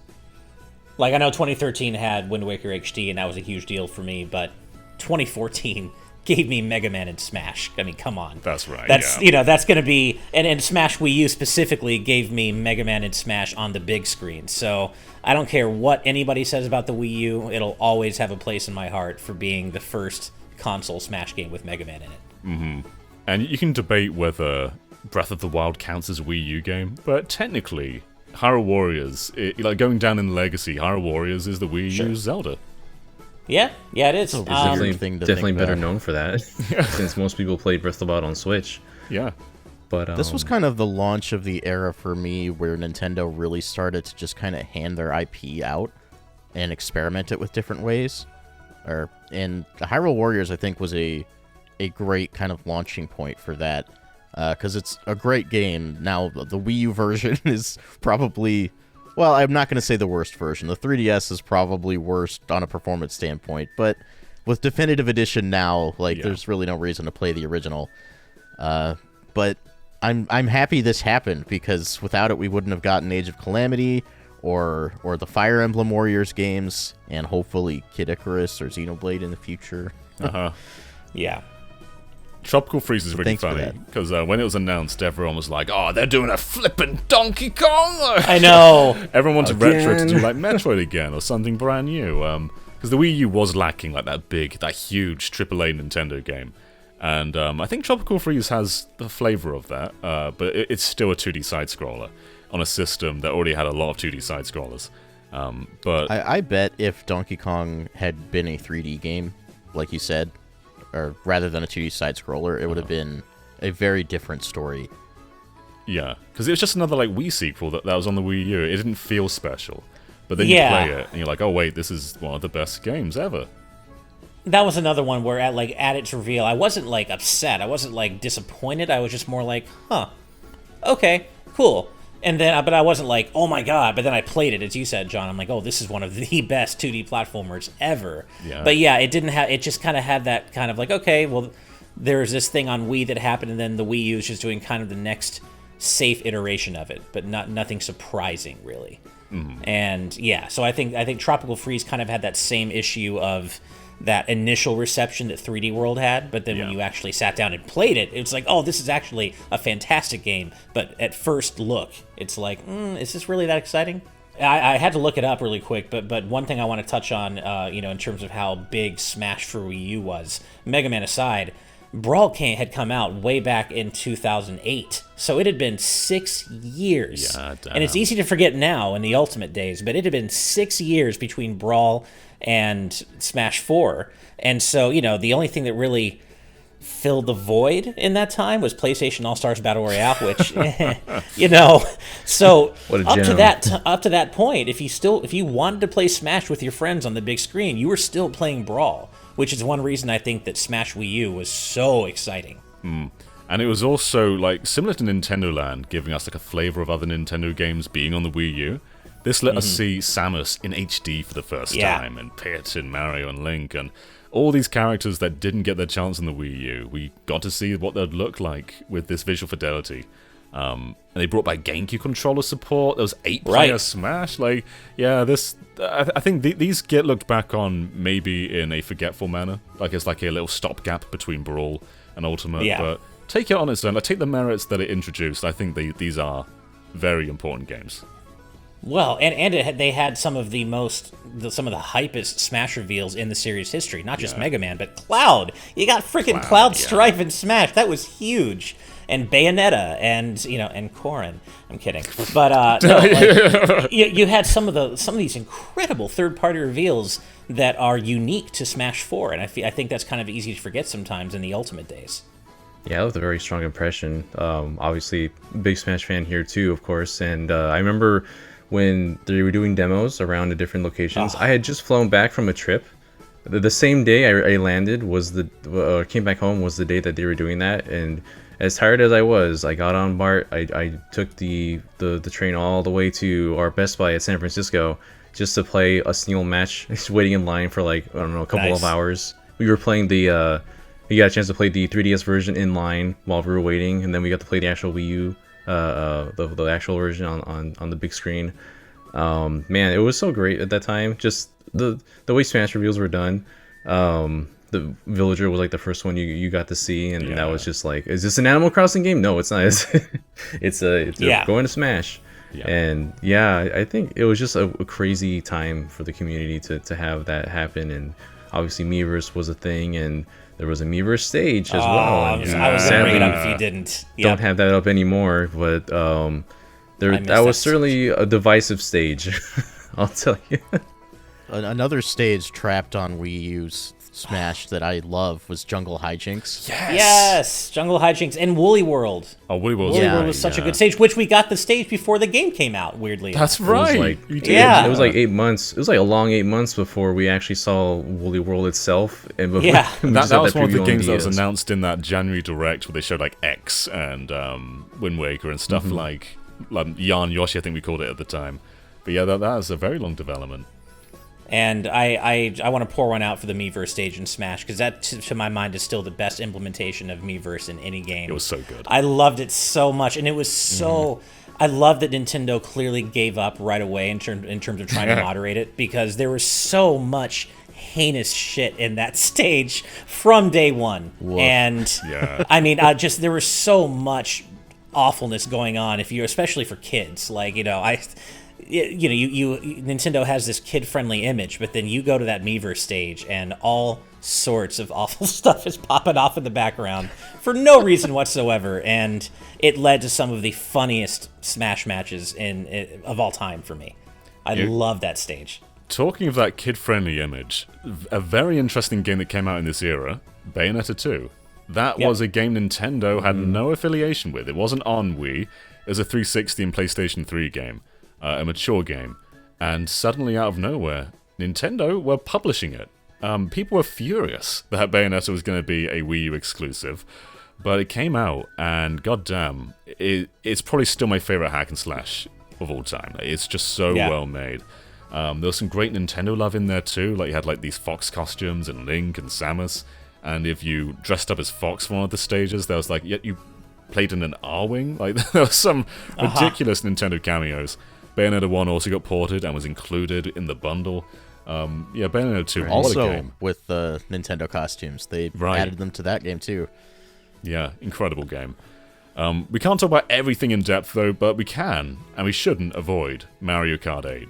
Like, I know 2013 had Wind Waker HD, and that was a huge deal for me, but 2014 gave me Mega Man and Smash. I mean, come on. That's right, That's, yeah. that's going to be... And Smash Wii U specifically gave me Mega Man and Smash on the big screen. So, I don't care what anybody says about the Wii U, it'll always have a place in my heart for being the first console Smash game with Mega Man in it. And you can debate whether Breath of the Wild counts as a Wii U game, but technically, Hyrule Warriors, like going down in legacy, Hyrule Warriors is the Wii U Zelda. Yeah, it is. bizarre. Definitely, thing to definitely think better about. known for that, since most people played Breath of the Wild on Switch. Yeah. But This was kind of the launch of the era for me where Nintendo really started to just kind of hand their IP out and experiment it with different ways. And Hyrule Warriors, I think, was a great kind of launching point for that, because it's a great game. Now, the Wii U version is probably... Well, I'm not going to say the worst version. The 3DS is probably worst on a performance standpoint, but with Definitive Edition now, there's really no reason to play the original. But I'm happy this happened, because without it, we wouldn't have gotten Age of Calamity or the Fire Emblem Warriors games, and hopefully Kid Icarus or Xenoblade in the future. Yeah. Tropical Freeze is really Thanks for funny, that. because when it was announced, everyone was like, oh, they're doing a flippin' Donkey Kong! I know. Everyone wanted Retro to Again. do like Metroid again, or something brand new. Because the Wii U was lacking like that huge AAA Nintendo game. And I think Tropical Freeze has the flavor of that, but it's still a 2D side-scroller on a system that already had a lot of 2D side-scrollers. But I bet if Donkey Kong had been a 3D game, like you said, or rather than a 2D side-scroller, it would have been a very different story. yeah, because it was just another like Wii sequel that was on the Wii U. It didn't feel special. But then Yeah. you play it, and you're like, oh wait, this is one of the best games ever. That was another one where at its reveal, I wasn't like upset. I wasn't like disappointed. I was just more like, huh, okay, cool. And then, but I wasn't like, oh my god. But then I played it, as you said, John. I'm like, oh, this is one of the best 2D platformers ever. Yeah. But yeah, it didn't have. It just kind of had that kind of like, okay, well, there's this thing on Wii that happened, and then the Wii U is just doing kind of the next safe iteration of it, but nothing surprising really. And yeah, so I think Tropical Freeze kind of had that same issue of that initial reception that 3D World had, but then when Yeah. you actually sat down and played it, it's like, oh, this is actually a fantastic game. But at first look, it's like, is this really that exciting? I had to look it up really quick, but one thing I want to touch on, in terms of how big Smash for Wii U was, Mega Man aside, Brawl had come out way back in 2008, so it had been 6 years. Yeah, damn. And it's easy to forget now in the Ultimate days, but it had been 6 years between Brawl and Smash 4, and so, the only thing that really filled the void in that time was PlayStation All-Stars Battle Royale, which, so What a up gem. to that point, if you wanted to play Smash with your friends on the big screen, you were still playing Brawl, which is one reason I think that Smash Wii U was so exciting. And it was also, similar to Nintendo Land, giving us, a flavor of other Nintendo games being on the Wii U. This let us see Samus in HD for the first time, and Pit and Mario and Link, and all these characters that didn't get their chance on the Wii U. We got to see what they'd look like with this visual fidelity. And they brought back GameCube controller support. There was 8-player Smash. I think these get looked back on maybe in a forgetful manner. It's like a little stopgap between Brawl and Ultimate. Yeah. But take it on its own. Take the merits that it introduced. I think these are very important games. Well, they had some of the hypest Smash reveals in the series history. Not just Mega Man, but Cloud. You got freaking Cloud Strife in Smash. That was huge. And Bayonetta and Corrin. I'm kidding, but you had some of these incredible third-party reveals that are unique to Smash 4, and I think that's kind of easy to forget sometimes in the Ultimate days. Yeah, that was a very strong impression. Obviously, big Smash fan here too, of course. And I remember when they were doing demos around the different locations. I had just flown back from a trip. The same day I landed came back home was the day that they were doing that. And as tired as I was, I got on BART. I took the train all the way to our Best Buy at San Francisco just to play a single match. Just waiting in line for a couple of hours. We were playing we got a chance to play the 3DS version in line while we were waiting, and then we got to play the actual Wii U, the actual version on the big screen. Man, it was so great at that time. Just the way Smash reveals were done. The Villager was the first one you got to see, and that was just is this an Animal Crossing game? No, it's not. It's going to Smash. Yeah. And I think it was just a crazy time for the community to have that happen. And obviously Miiverse was a thing, and there was a Miiverse stage as well. I was going to bring it up if you didn't. Don't have that up anymore, but that was certainly a divisive stage. I'll tell you. Another stage trapped on Wii U's Smash that I love was Jungle Hijinks. Yes, Jungle Hijinks and Woolly World. Oh, Woolly World. Woolly World was such a good stage, which we got the stage before the game came out. Weirdly, that's right. It was 8 months. It was a long 8 months before we actually saw Woolly World itself. And before that was one of the games that was announced in that January Direct where they showed X and Wind Waker and stuff like Yarn Yoshi, I think we called it at the time. But that was a very long development. And I want to pour one out for the Miiverse stage in Smash, because that, to my mind, is still the best implementation of Miiverse in any game. It was so good. I loved it so much, and it was so... I love that Nintendo clearly gave up right away in terms of trying to moderate it, because there was so much heinous shit in that stage from day one. Woof. And I mean, there was so much awfulness going on, especially for kids. Nintendo has this kid-friendly image, but then you go to that Miiverse stage and all sorts of awful stuff is popping off in the background for no reason whatsoever, and it led to some of the funniest Smash matches of all time for me. I love that stage. Talking of that kid-friendly image, a very interesting game that came out in this era, Bayonetta 2. That was a game Nintendo had no affiliation with. It wasn't on Wii. It was a 360 and PlayStation 3 game. A mature game, and suddenly out of nowhere, Nintendo were publishing it. People were furious that Bayonetta was going to be a Wii U exclusive, but it came out, and goddamn, it's probably still my favorite hack and slash of all time. It's just so well made. There was some great Nintendo love in there too. You had these Fox costumes and Link and Samus, and if you dressed up as Fox for one of the stages, there was you played in an R-Wing. There was some ridiculous Nintendo cameos. Bayonetta 1 also got ported and was included in the bundle. Bayonetta 2 also game. With the Nintendo costumes. They added them to that game too. Yeah, incredible game. We can't talk about everything in depth though, but we can, and we shouldn't avoid Mario Kart 8.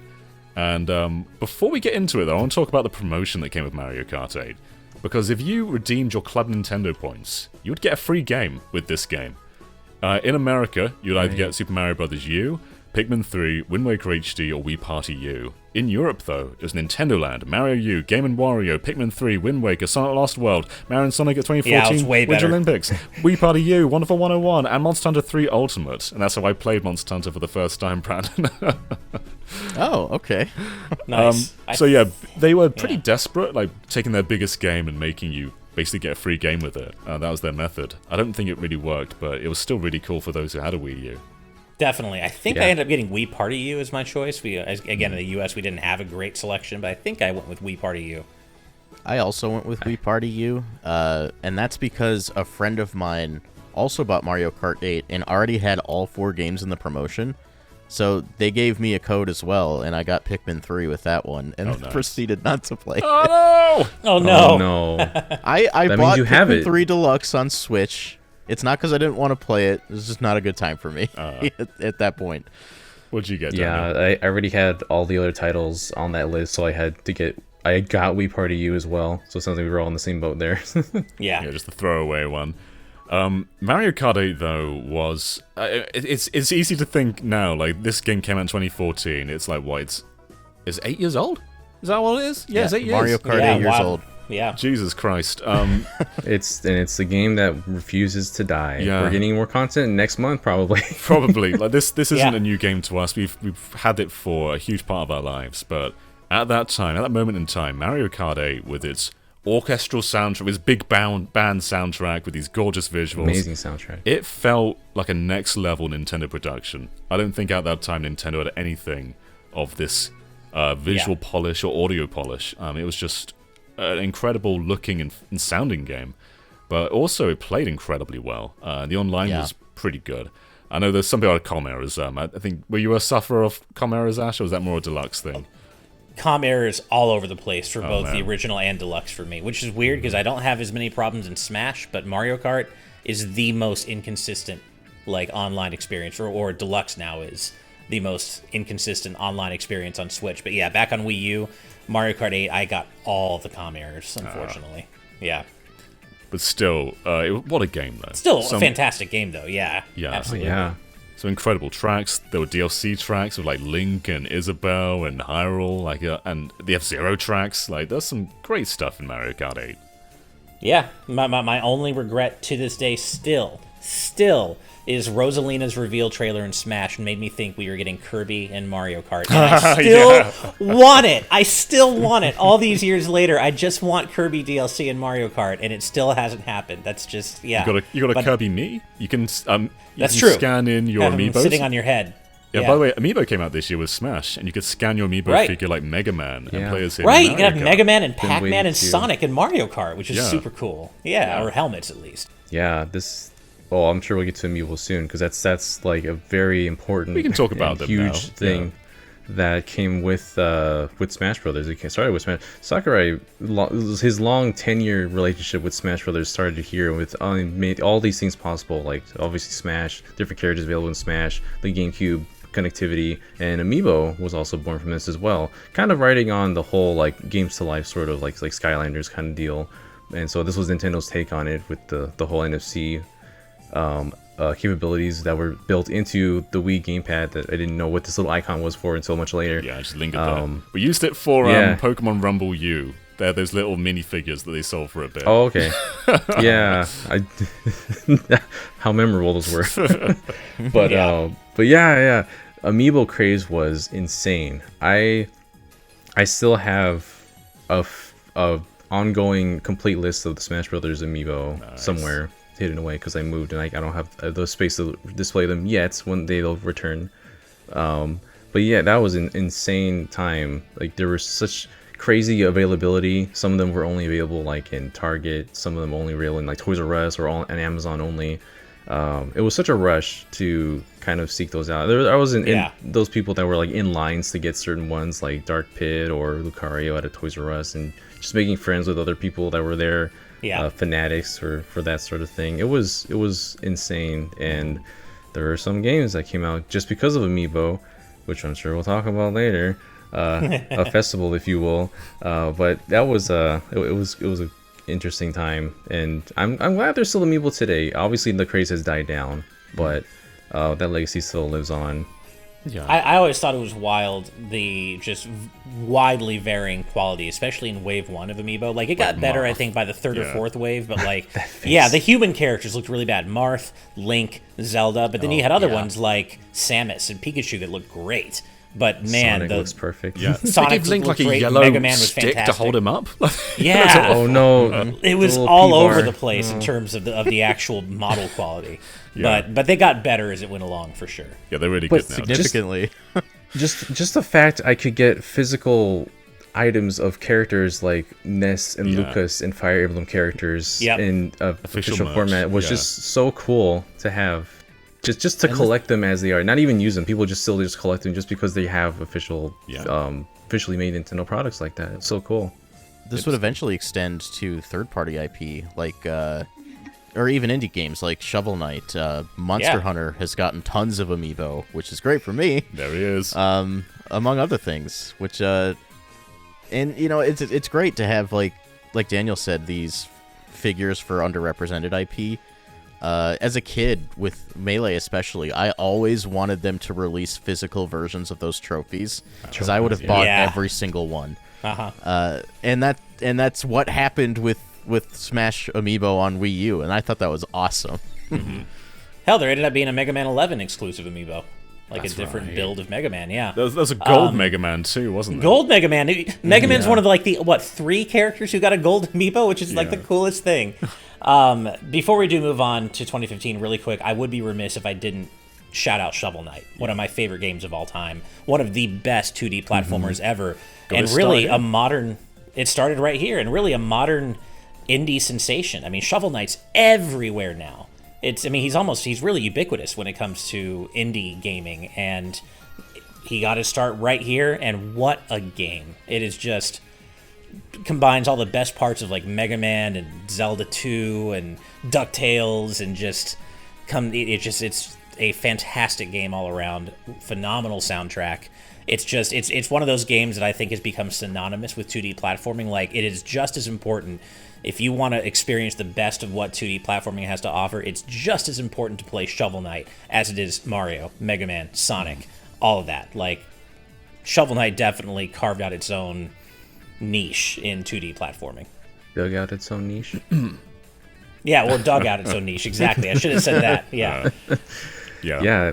And before we get into it though, I want to talk about the promotion that came with Mario Kart 8. Because if you redeemed your Club Nintendo points, you would get a free game with this game. In America, you'd either get Super Mario Bros. U, Pikmin 3, Wind Waker HD, or Wii Party U. In Europe, though, it was Nintendo Land, Mario U, Game & Wario, Pikmin 3, Wind Waker, Sonic Lost World, Mario and Sonic at 2014, Winter Olympics, Wii Party U, Wonderful 101, and Monster Hunter 3 Ultimate. And that's how I played Monster Hunter for the first time, Brandon. Oh, okay. Nice. So yeah, they were pretty desperate, like taking their biggest game and making you basically get a free game with it. That was their method. I don't think it really worked, but it was still really cool for those who had a Wii U. Definitely. I think I ended up getting Wii Party U as my choice. Again, in the US, we didn't have a great selection, but I think I went with Wii Party U. I also went with Wii Party U, and that's because a friend of mine also bought Mario Kart 8 and already had all 4 games in the promotion. So they gave me a code as well, and I got Pikmin 3 with that one, and proceeded not to play it. Oh no! Oh no! Oh no! I bought Pikmin 3 Deluxe on Switch. It's not because I didn't want to play it. It was just not a good time for me at that point. What'd you get, Yeah, Daniel? I already had all the other titles on that list, so I got Wii Party U as well. So it sounds like we were all in the same boat there. Yeah, just a throwaway one. Mario Kart 8, though, was... it's easy to think now, like, this game came out in 2014. It's like, what, it's 8 years old? Is that what it is? Yeah, it's 8 years. Mario Kart 8 years old. Yeah. Jesus Christ. It's a game that refuses to die. Yeah. We're getting more content next month, probably. Probably. Like, this isn't a new game to us. We've had it for a huge part of our lives. But at that moment in time, Mario Kart 8, with its orchestral soundtrack, with its big band soundtrack, with these gorgeous visuals. Amazing soundtrack. It felt like a next-level Nintendo production. I don't think at that time Nintendo had anything of this visual polish or audio polish. It was just an incredible looking and sounding game. But also it played incredibly well. The online was pretty good. I know there's some people had comm errors. I think, were you a sufferer of comm errors, Ash, or was that more a deluxe thing? Comm errors all over the place for both the original and deluxe for me, which is weird because I don't have as many problems in Smash, but Mario Kart is the most inconsistent like online experience, or deluxe now is the most inconsistent online experience on Switch. But yeah, back on Wii U, Mario Kart 8, I got all the comm errors, unfortunately. Yeah. But still, what a game, though. Still a fantastic game, though, yeah. Yeah. Absolutely. Yeah. So incredible tracks. There were DLC tracks with like Link and Isabelle and Hyrule, and the F-Zero tracks. Like, there's some great stuff in Mario Kart 8. Yeah, my only regret to this day still is Rosalina's reveal trailer in Smash made me think we were getting Kirby and Mario Kart. And I still want it. I still want it. All these years later, I just want Kirby DLC and Mario Kart, and it still hasn't happened. That's just, yeah. You got a Kirby Mii? You can that's true. Scan in your Amiibos. Sitting on your head. Yeah, by the way, Amiibo came out this year with Smash, and you could scan your Amiibo figure like Mega Man and play as him. Right, you can have Mega Man and Pac-Man and Sonic and Mario Kart, which is super cool. Yeah, or helmets at least. Yeah, well, I'm sure we'll get to Amiibo soon, because that's like a very important, we can talk about them huge thing that came with Smash Brothers. It started with Smash. Sakurai, his long 10-year relationship with Smash Brothers started here with made all these things possible, like obviously Smash, different characters available in Smash, the GameCube connectivity, and Amiibo was also born from this as well. Kind of riding on the whole like games to life sort of like Skylanders kind of deal. And so this was Nintendo's take on it with the whole NFC capabilities that were built into the Wii gamepad that I didn't know what this little icon was for until much later. Yeah, I just lingered there. We used it for Pokemon Rumble U. They're those little minifigures that they sold for a bit. Oh, okay. Yeah. How memorable those were. But yeah. Amiibo craze was insane. I still have a ongoing complete list of the Smash Brothers Amiibo somewhere hidden away because I moved and I don't have the space to display them yet. One day they'll return. But yeah, that was an insane time. Like, there was such crazy availability. Some of them were only available like in Target, some of them only available in like Toys R Us or on Amazon only. It was such a rush to kind of seek those out. I wasn't in those people that were like in lines to get certain ones like Dark Pit or Lucario at a Toys R Us, and just making friends with other people that were there. fanatics for that sort of thing. It was insane, and there were some games that came out just because of Amiibo, which I'm sure we'll talk about later. A festival, if you will, but that was it was a interesting time, and I'm glad there's still Amiibo today. Obviously, the craze has died down, but that legacy still lives on. Yeah, I always thought it was wild, the just widely varying quality, especially in Wave 1 of Amiibo. Like, it got better, I think, by the third or fourth wave, but, like, the human characters looked really bad. Marth, Link, Zelda, but then you had other ones like Samus and Pikachu that looked great. But, man, Sonic looks perfect. Yeah, Sonic Link looked like a great. yellow Mega Man was stick fantastic. to hold him up. Yeah. Oh no! It was all over the place in terms of the actual model quality. But they got better as it went along, for sure. Yeah, they're really good now. Significantly. Just the fact I could get physical items of characters like Ness and Lucas and Fire Emblem characters in official format was just so cool to have. Just to collect them as they are, not even use them. People just still just collect them just because they have officially made Nintendo products like that. It's so cool. This would eventually extend to third-party IP, like, or even indie games like Shovel Knight. Monster Hunter has gotten tons of Amiibo, which is great for me. There he is. Among other things, which, and you know, it's great to have like Daniel said, these figures for underrepresented IP. As a kid, with Melee especially, I always wanted them to release physical versions of those trophies, because I would have bought every single one. And that's what happened with Smash Amiibo on Wii U, and I thought that was awesome. Hell, there ended up being a Mega Man 11 exclusive Amiibo. Like, a different build of Mega Man, There's a gold Mega Man too, wasn't there? Gold Mega Man. Mega Man's one of the 3 characters who got a gold Amiibo, which is like the coolest thing. Before we do move on to 2015, really quick, I would be remiss if I didn't shout out Shovel Knight, one of my favorite games of all time, one of the best 2D platformers ever, and really a modern. It started right here, and really a modern indie sensation. I mean, Shovel Knight's everywhere now. He's really ubiquitous when it comes to indie gaming, and he got his start right here, and what a game. It is just combines all the best parts of like Mega Man and Zelda 2 and DuckTales, and it's a fantastic game all around. Phenomenal soundtrack. It's one of those games that I think has become synonymous with 2D platforming. Like, it is just as important. If you want to experience the best of what 2D platforming has to offer, it's just as important to play Shovel Knight as it is Mario, Mega Man, Sonic, all of that. Like, Shovel Knight definitely carved out its own niche in 2D platforming. Dug out its own niche? Yeah, or dug out its own niche, exactly. I should have said that, yeah. Yeah,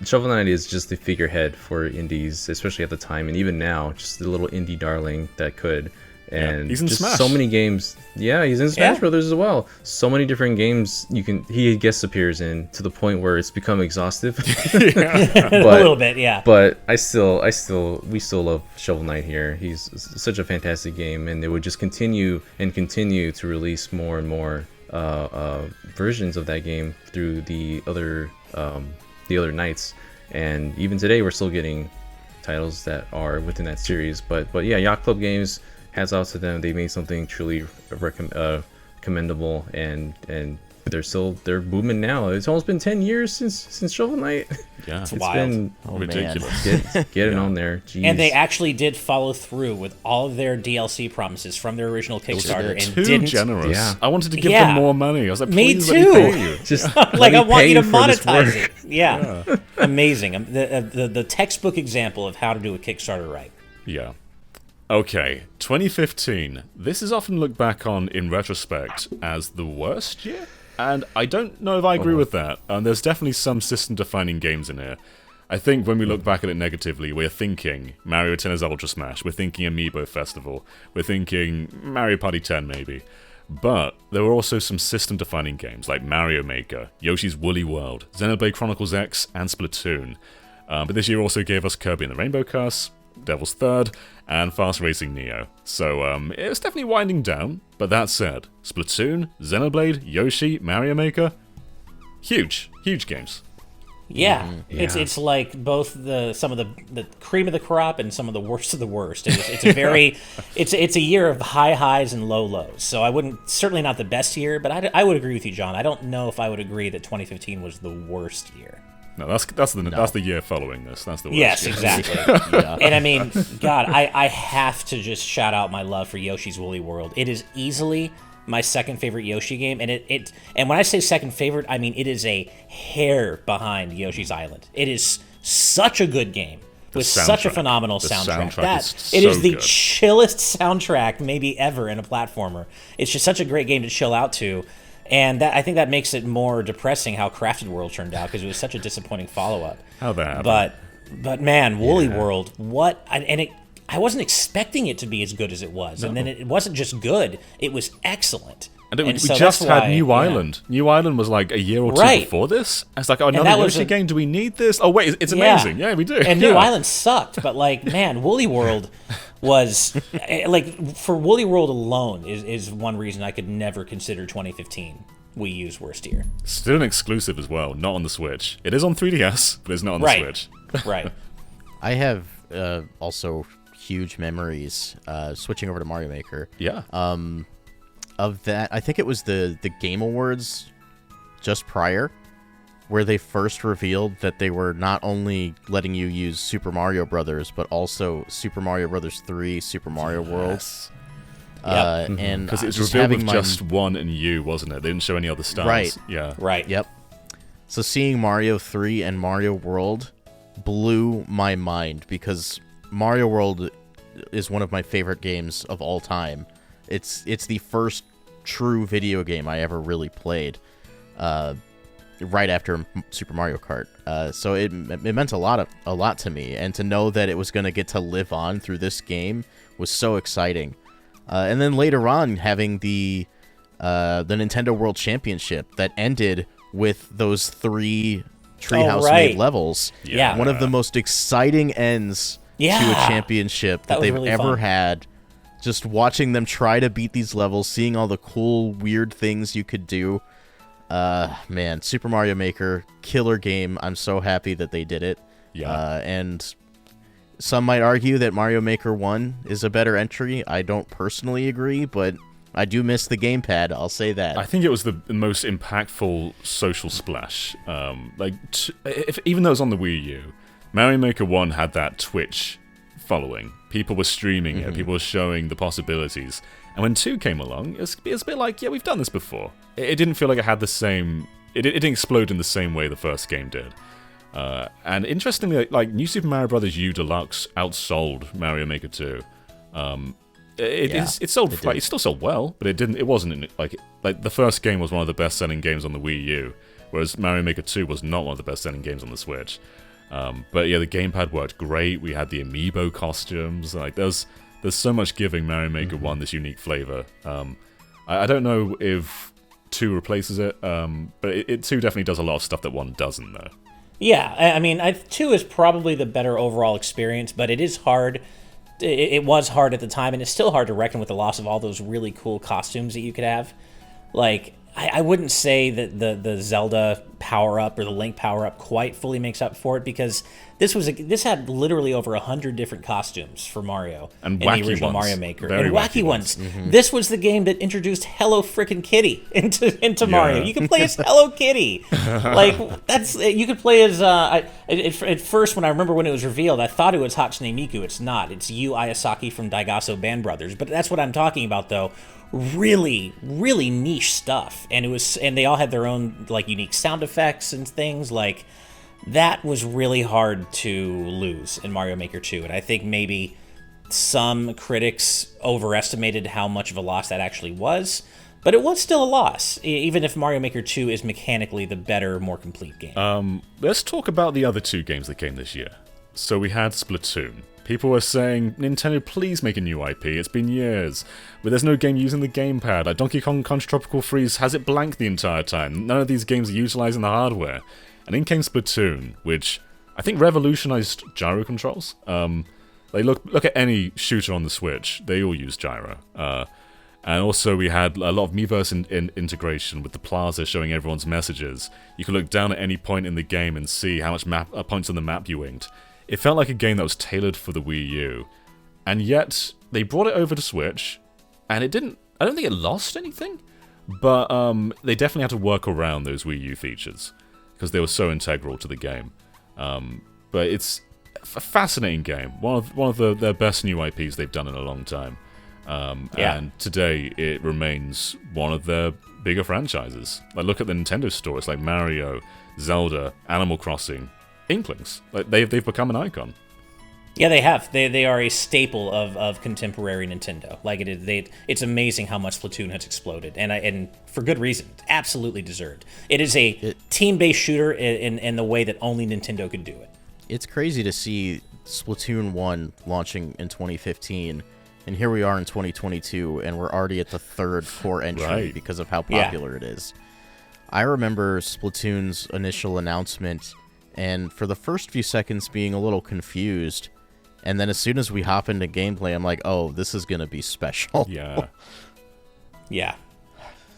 Shovel Knight is just the figurehead for indies, especially at the time, and even now, just the little indie darling that could. And he's in just Smash. so many games. Yeah, he's in Smash Brothers as well. So many different games he guest appears in, to the point where it's become exhaustive. A little bit, yeah. But we still love Shovel Knight here. He's such a fantastic game, and they would just continue to release more and more versions of that game through the other nights. And even today, we're still getting titles that are within that series. But yeah, Yacht Club Games, hats off to them. They made something truly commendable, and they're booming now. It's almost been 10 years since Shovel Knight. Yeah, it's wild. Ridiculous. Get it on there. Jeez. And they actually did follow through with all of their DLC promises from their original Kickstarter, and Too didn't. generous. Yeah. I wanted to give them more money. I was like, Me please too. let me pay you. Just Like, I want you to monetize it. it. Yeah. Amazing. The textbook example of how to do a Kickstarter right. Yeah. Okay, 2015. This is often looked back on in retrospect as the worst year, and I don't know if I agree with that. There's definitely some system-defining games in here. I think when we look back at it negatively, we're thinking Mario Tennis Ultra Smash, we're thinking Amiibo Festival, we're thinking Mario Party 10 maybe. But there were also some system-defining games like Mario Maker, Yoshi's Woolly World, Xenoblade Chronicles X, and Splatoon. But this year also gave us Kirby and the Rainbow Curse, Devil's Third, and Fast Racing Neo. So, it was definitely winding down, but that said, Splatoon, Xenoblade, Yoshi, Mario Maker, huge games. Yeah, it's like both some of the cream of the crop and some of the worst of the worst. It's a very it's a year of high highs and low lows. So I wouldn't, certainly not the best year, but I would agree with you, John. I don't know if I would agree that 2015 was the worst year. No, that's the year following this. That's the worst. Yes, year. exactly. And I mean, God, I have to just shout out my love for Yoshi's Woolly World. It is easily my second favorite Yoshi game, and and when I say second favorite, I mean it is a hair behind Yoshi's Island. It is such a good game with such a phenomenal soundtrack. It is the chillest soundtrack maybe ever in a platformer. It's just such a great game to chill out to, and I think that makes it more depressing how Crafted World turned out, because it was such a disappointing follow-up. How that happened. But man, Woolly World, I wasn't expecting it to be as good as it was. No. And then it wasn't just good, it was excellent. And we just had New Island. New Island was like a year or two before this. It's like, another Yoshi game, do we need this? Oh, wait, it's amazing. Yeah, we do. And New Island sucked, but like, man, Woolly World was, like, for Woolly World alone is one reason I could never consider 2015 Wii U's worst year. Still an exclusive as well, not on the Switch. It is on 3DS, but it's not on the Switch. Right. I have also huge memories switching over to Mario Maker. Yeah. Of that, I think it was the Game Awards just prior, where they first revealed that they were not only letting you use Super Mario Brothers, but also Super Mario Brothers 3, Super Mario World. And because it was revealed with just one and U, wasn't it? They didn't show any other stars. Right. Yeah. Right. Yep. So seeing Mario 3 and Mario World blew my mind, because Mario World is one of my favorite games of all time. It's the first true video game I ever really played, right after Super Mario Kart. So it meant a lot to me, and to know that it was going to get to live on through this game was so exciting. And then later on, having the Nintendo World Championship that ended with those 3 Treehouse-made levels. Yeah. One of the most exciting ends to a championship that they've really ever had. Just watching them try to beat these levels, seeing all the cool, weird things you could do. Man, Super Mario Maker, killer game. I'm so happy that they did it. Yeah. And some might argue that Mario Maker 1 is a better entry. I don't personally agree, but I do miss the gamepad, I'll say that. I think it was the most impactful social splash. Even though it was on the Wii U, Mario Maker 1 had that Twitch following. People were streaming it, people were showing the possibilities. And when 2 came along, it was a bit like, we've done this before. It didn't feel like it had the same... It didn't explode in the same way the first game did. And interestingly, like, New Super Mario Bros. U Deluxe outsold Mario Maker 2. It still sold well, but it wasn't like the first game was one of the best-selling games on the Wii U, whereas Mario Maker 2 was not one of the best-selling games on the Switch. But yeah, the gamepad worked great. We had the Amiibo costumes. Like, there's so much giving Mario Maker 1 this unique flavor. I don't know if 2 replaces it, but it 2 definitely does a lot of stuff that 1 doesn't, though. Yeah, I mean, 2 is probably the better overall experience, but it is hard. It was hard at the time, and it's still hard to reckon with the loss of all those really cool costumes that you could have. Like, I wouldn't say that the Zelda power-up or the Link power-up quite fully makes up for it, because this had literally over 100 different costumes for Mario in the original Mario Maker. Very and wacky ones. This was the game that introduced Hello Frickin' Kitty into Mario. You can play as Hello Kitty. Like, you could play as... at first, when I remember when it was revealed, I thought it was Hatsune Miku. It's not. It's Yu Ayasaki from Daigasso Band Brothers. But that's what I'm talking about, though. Really, really niche stuff, and they all had their own like unique sound effects and things. Like, that was really hard to lose in Mario Maker 2, and I think maybe some critics overestimated how much of a loss that actually was, but it was still a loss, even if Mario Maker 2 is mechanically the better, more complete game. Let's talk about the other 2 games that came this year. So we had Splatoon. People were saying, Nintendo, please make a new IP. It's been years. But there's no game using the gamepad. Like, Donkey Kong Country Tropical Freeze has it blank the entire time. None of these games are utilizing the hardware. And in came Splatoon, which I think revolutionized gyro controls. Look at any shooter on the Switch. They all use gyro. And also we had a lot of Miiverse integration with the plaza showing everyone's messages. You could look down at any point in the game and see how much points on the map you inked. It felt like a game that was tailored for the Wii U. And yet, they brought it over to Switch, and it didn't... I don't think it lost anything, but they definitely had to work around those Wii U features, because they were so integral to the game. But it's a fascinating game. One of their best new IPs they've done in a long time. And today it remains one of their bigger franchises. Like, look at the Nintendo store. It's like Mario, Zelda, Animal Crossing, Inklings. Like, they've become an icon. Yeah, they have. They are a staple of contemporary Nintendo. Like, it's amazing how much Splatoon has exploded, and for good reason. Absolutely deserved. It is a team-based shooter in the way that only Nintendo could do it. It's crazy to see Splatoon 1 launching in 2015, and here we are in 2022, and we're already at the third core entry because of how popular it is. I remember Splatoon's initial announcement, and for the first few seconds being a little confused, and then as soon as we hop into gameplay, I'm like, oh, this is going to be special. Yeah. Yeah.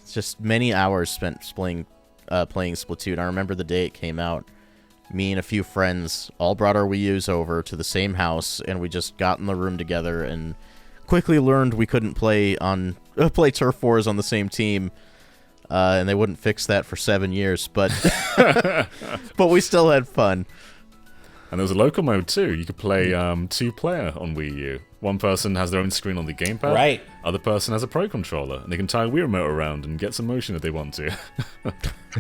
It's just many hours spent playing Splatoon. I remember the day it came out. Me and a few friends all brought our Wii U's over to the same house, and we just got in the room together and quickly learned we couldn't play Turf Wars on the same team, and they wouldn't fix that for 7 years, but but we still had fun. And there was a local mode too. You could play 2-player on Wii U. One person has their own screen on the gamepad. Right. Other person has a Pro Controller, and they can tie a Wii remote around and get some motion if they want to.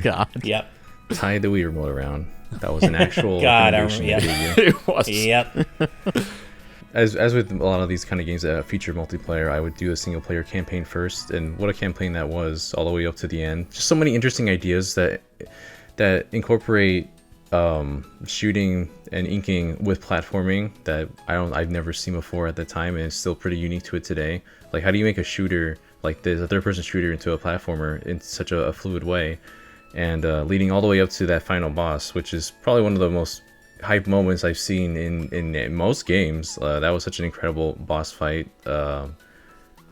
God. Yep. Tie the Wii remote around. That was an actual God, I innovation remember, in video game. It was. Yep. As with a lot of these kind of games that feature multiplayer, I would do a single player campaign first, and what a campaign that was, all the way up to the end. Just so many interesting ideas that incorporate shooting and inking with platforming that I've never seen before at the time, and it's still pretty unique to it today. Like, how do you make a shooter like this, a third-person shooter, into a platformer in such a fluid way? And leading all the way up to that final boss, which is probably one of the most hype moments I've seen in most games. That was such an incredible boss fight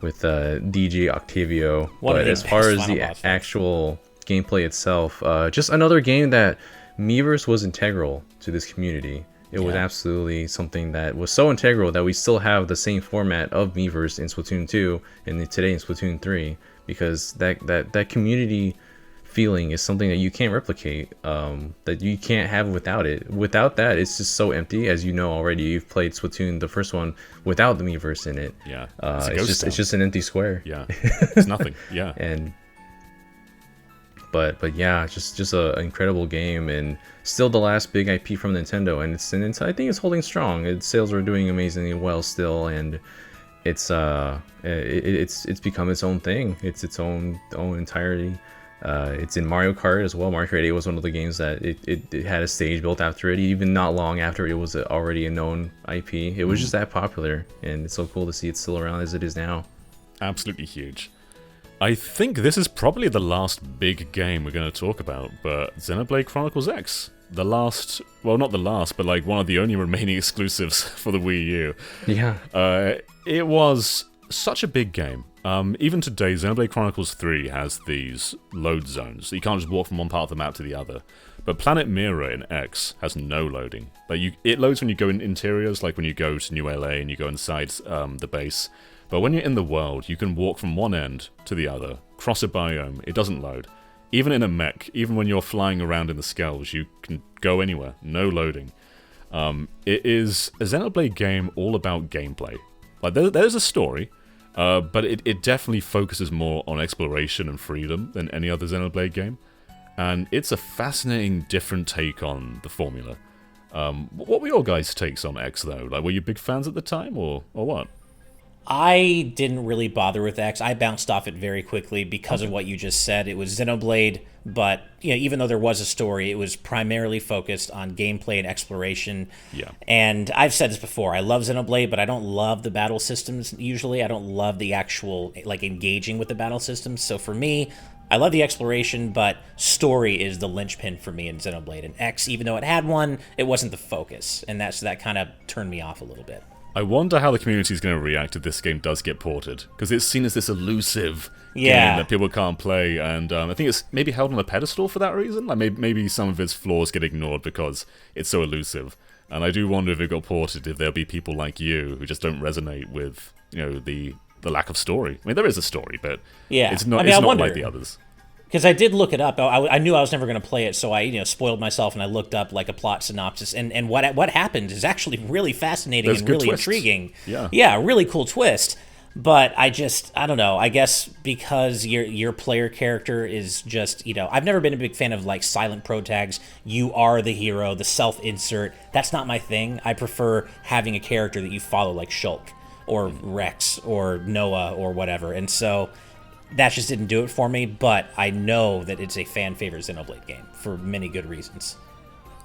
with DJ Octavio. But as far as the actual gameplay itself, just another game that Miiverse was integral to this community. It was absolutely something that was so integral that we still have the same format of Miiverse in Splatoon 2 and today in Splatoon 3, because that community feeling is something that you can't replicate, that you can't have without it. Without that, it's just so empty. As you know already, you've played Splatoon, the first one, without the Miiverse in it. Yeah, it's just an empty square. Yeah, it's nothing. Yeah, and but yeah, just an incredible game, and still the last big IP from Nintendo, and I think it's holding strong. Its sales are doing amazingly well still, and it's become its own thing. It's its own entirety. It's in Mario Kart as well. Mario Kart 8 was one of the games that it had a stage built after it, even not long after it was already a known IP. It was just that popular, and it's so cool to see it still around as it is now. Absolutely huge. I think this is probably the last big game we're going to talk about, but Xenoblade Chronicles X. The last, well, not the last, but like one of the only remaining exclusives for the Wii U. Yeah. It was such a big game. Even today, Xenoblade Chronicles 3 has these load zones. You can't just walk from one part of the map to the other. But Planet Mirror in X has no loading. Like it loads when you go in interiors, like when you go to New LA and you go inside the base. But when you're in the world, you can walk from one end to the other, cross a biome, it doesn't load. Even in a mech, even when you're flying around in the skells, you can go anywhere, no loading. It is a Xenoblade game all about gameplay. Like there's a story, but it definitely focuses more on exploration and freedom than any other Xenoblade game. And it's a fascinating, different take on the formula. What were your guys' takes on X, though? Like, were you big fans at the time, or what? I didn't really bother with X. I bounced off it very quickly because of what you just said. It was Xenoblade, but even though there was a story, it was primarily focused on gameplay and exploration. Yeah. And I've said this before. I love Xenoblade, but I don't love the battle systems usually. I don't love the actual engaging with the battle systems. So for me, I love the exploration, but story is the linchpin for me in Xenoblade. And X, even though it had one, it wasn't the focus, and that kind of turned me off a little bit. I wonder how the community is going to react if this game does get ported, because it's seen as this elusive game that people can't play, and I think it's maybe held on a pedestal for that reason. Like maybe some of its flaws get ignored because it's so elusive. And I do wonder if it got ported, if there'll be people like you who just don't resonate with, the lack of story. I mean, there is a story, but it's not like the others. Because I did look it up. I knew I was never going to play it, so I spoiled myself and I looked up like a plot synopsis. And what happened is actually really fascinating and really intriguing. Yeah, really cool twist. But I don't know. I guess because your player character is just, I've never been a big fan of like silent pro tags. You are the hero, the self-insert. That's not my thing. I prefer having a character that you follow, like Shulk or Rex or Noah or whatever. And so that just didn't do it for me, but I know that it's a fan favorite Xenoblade game for many good reasons.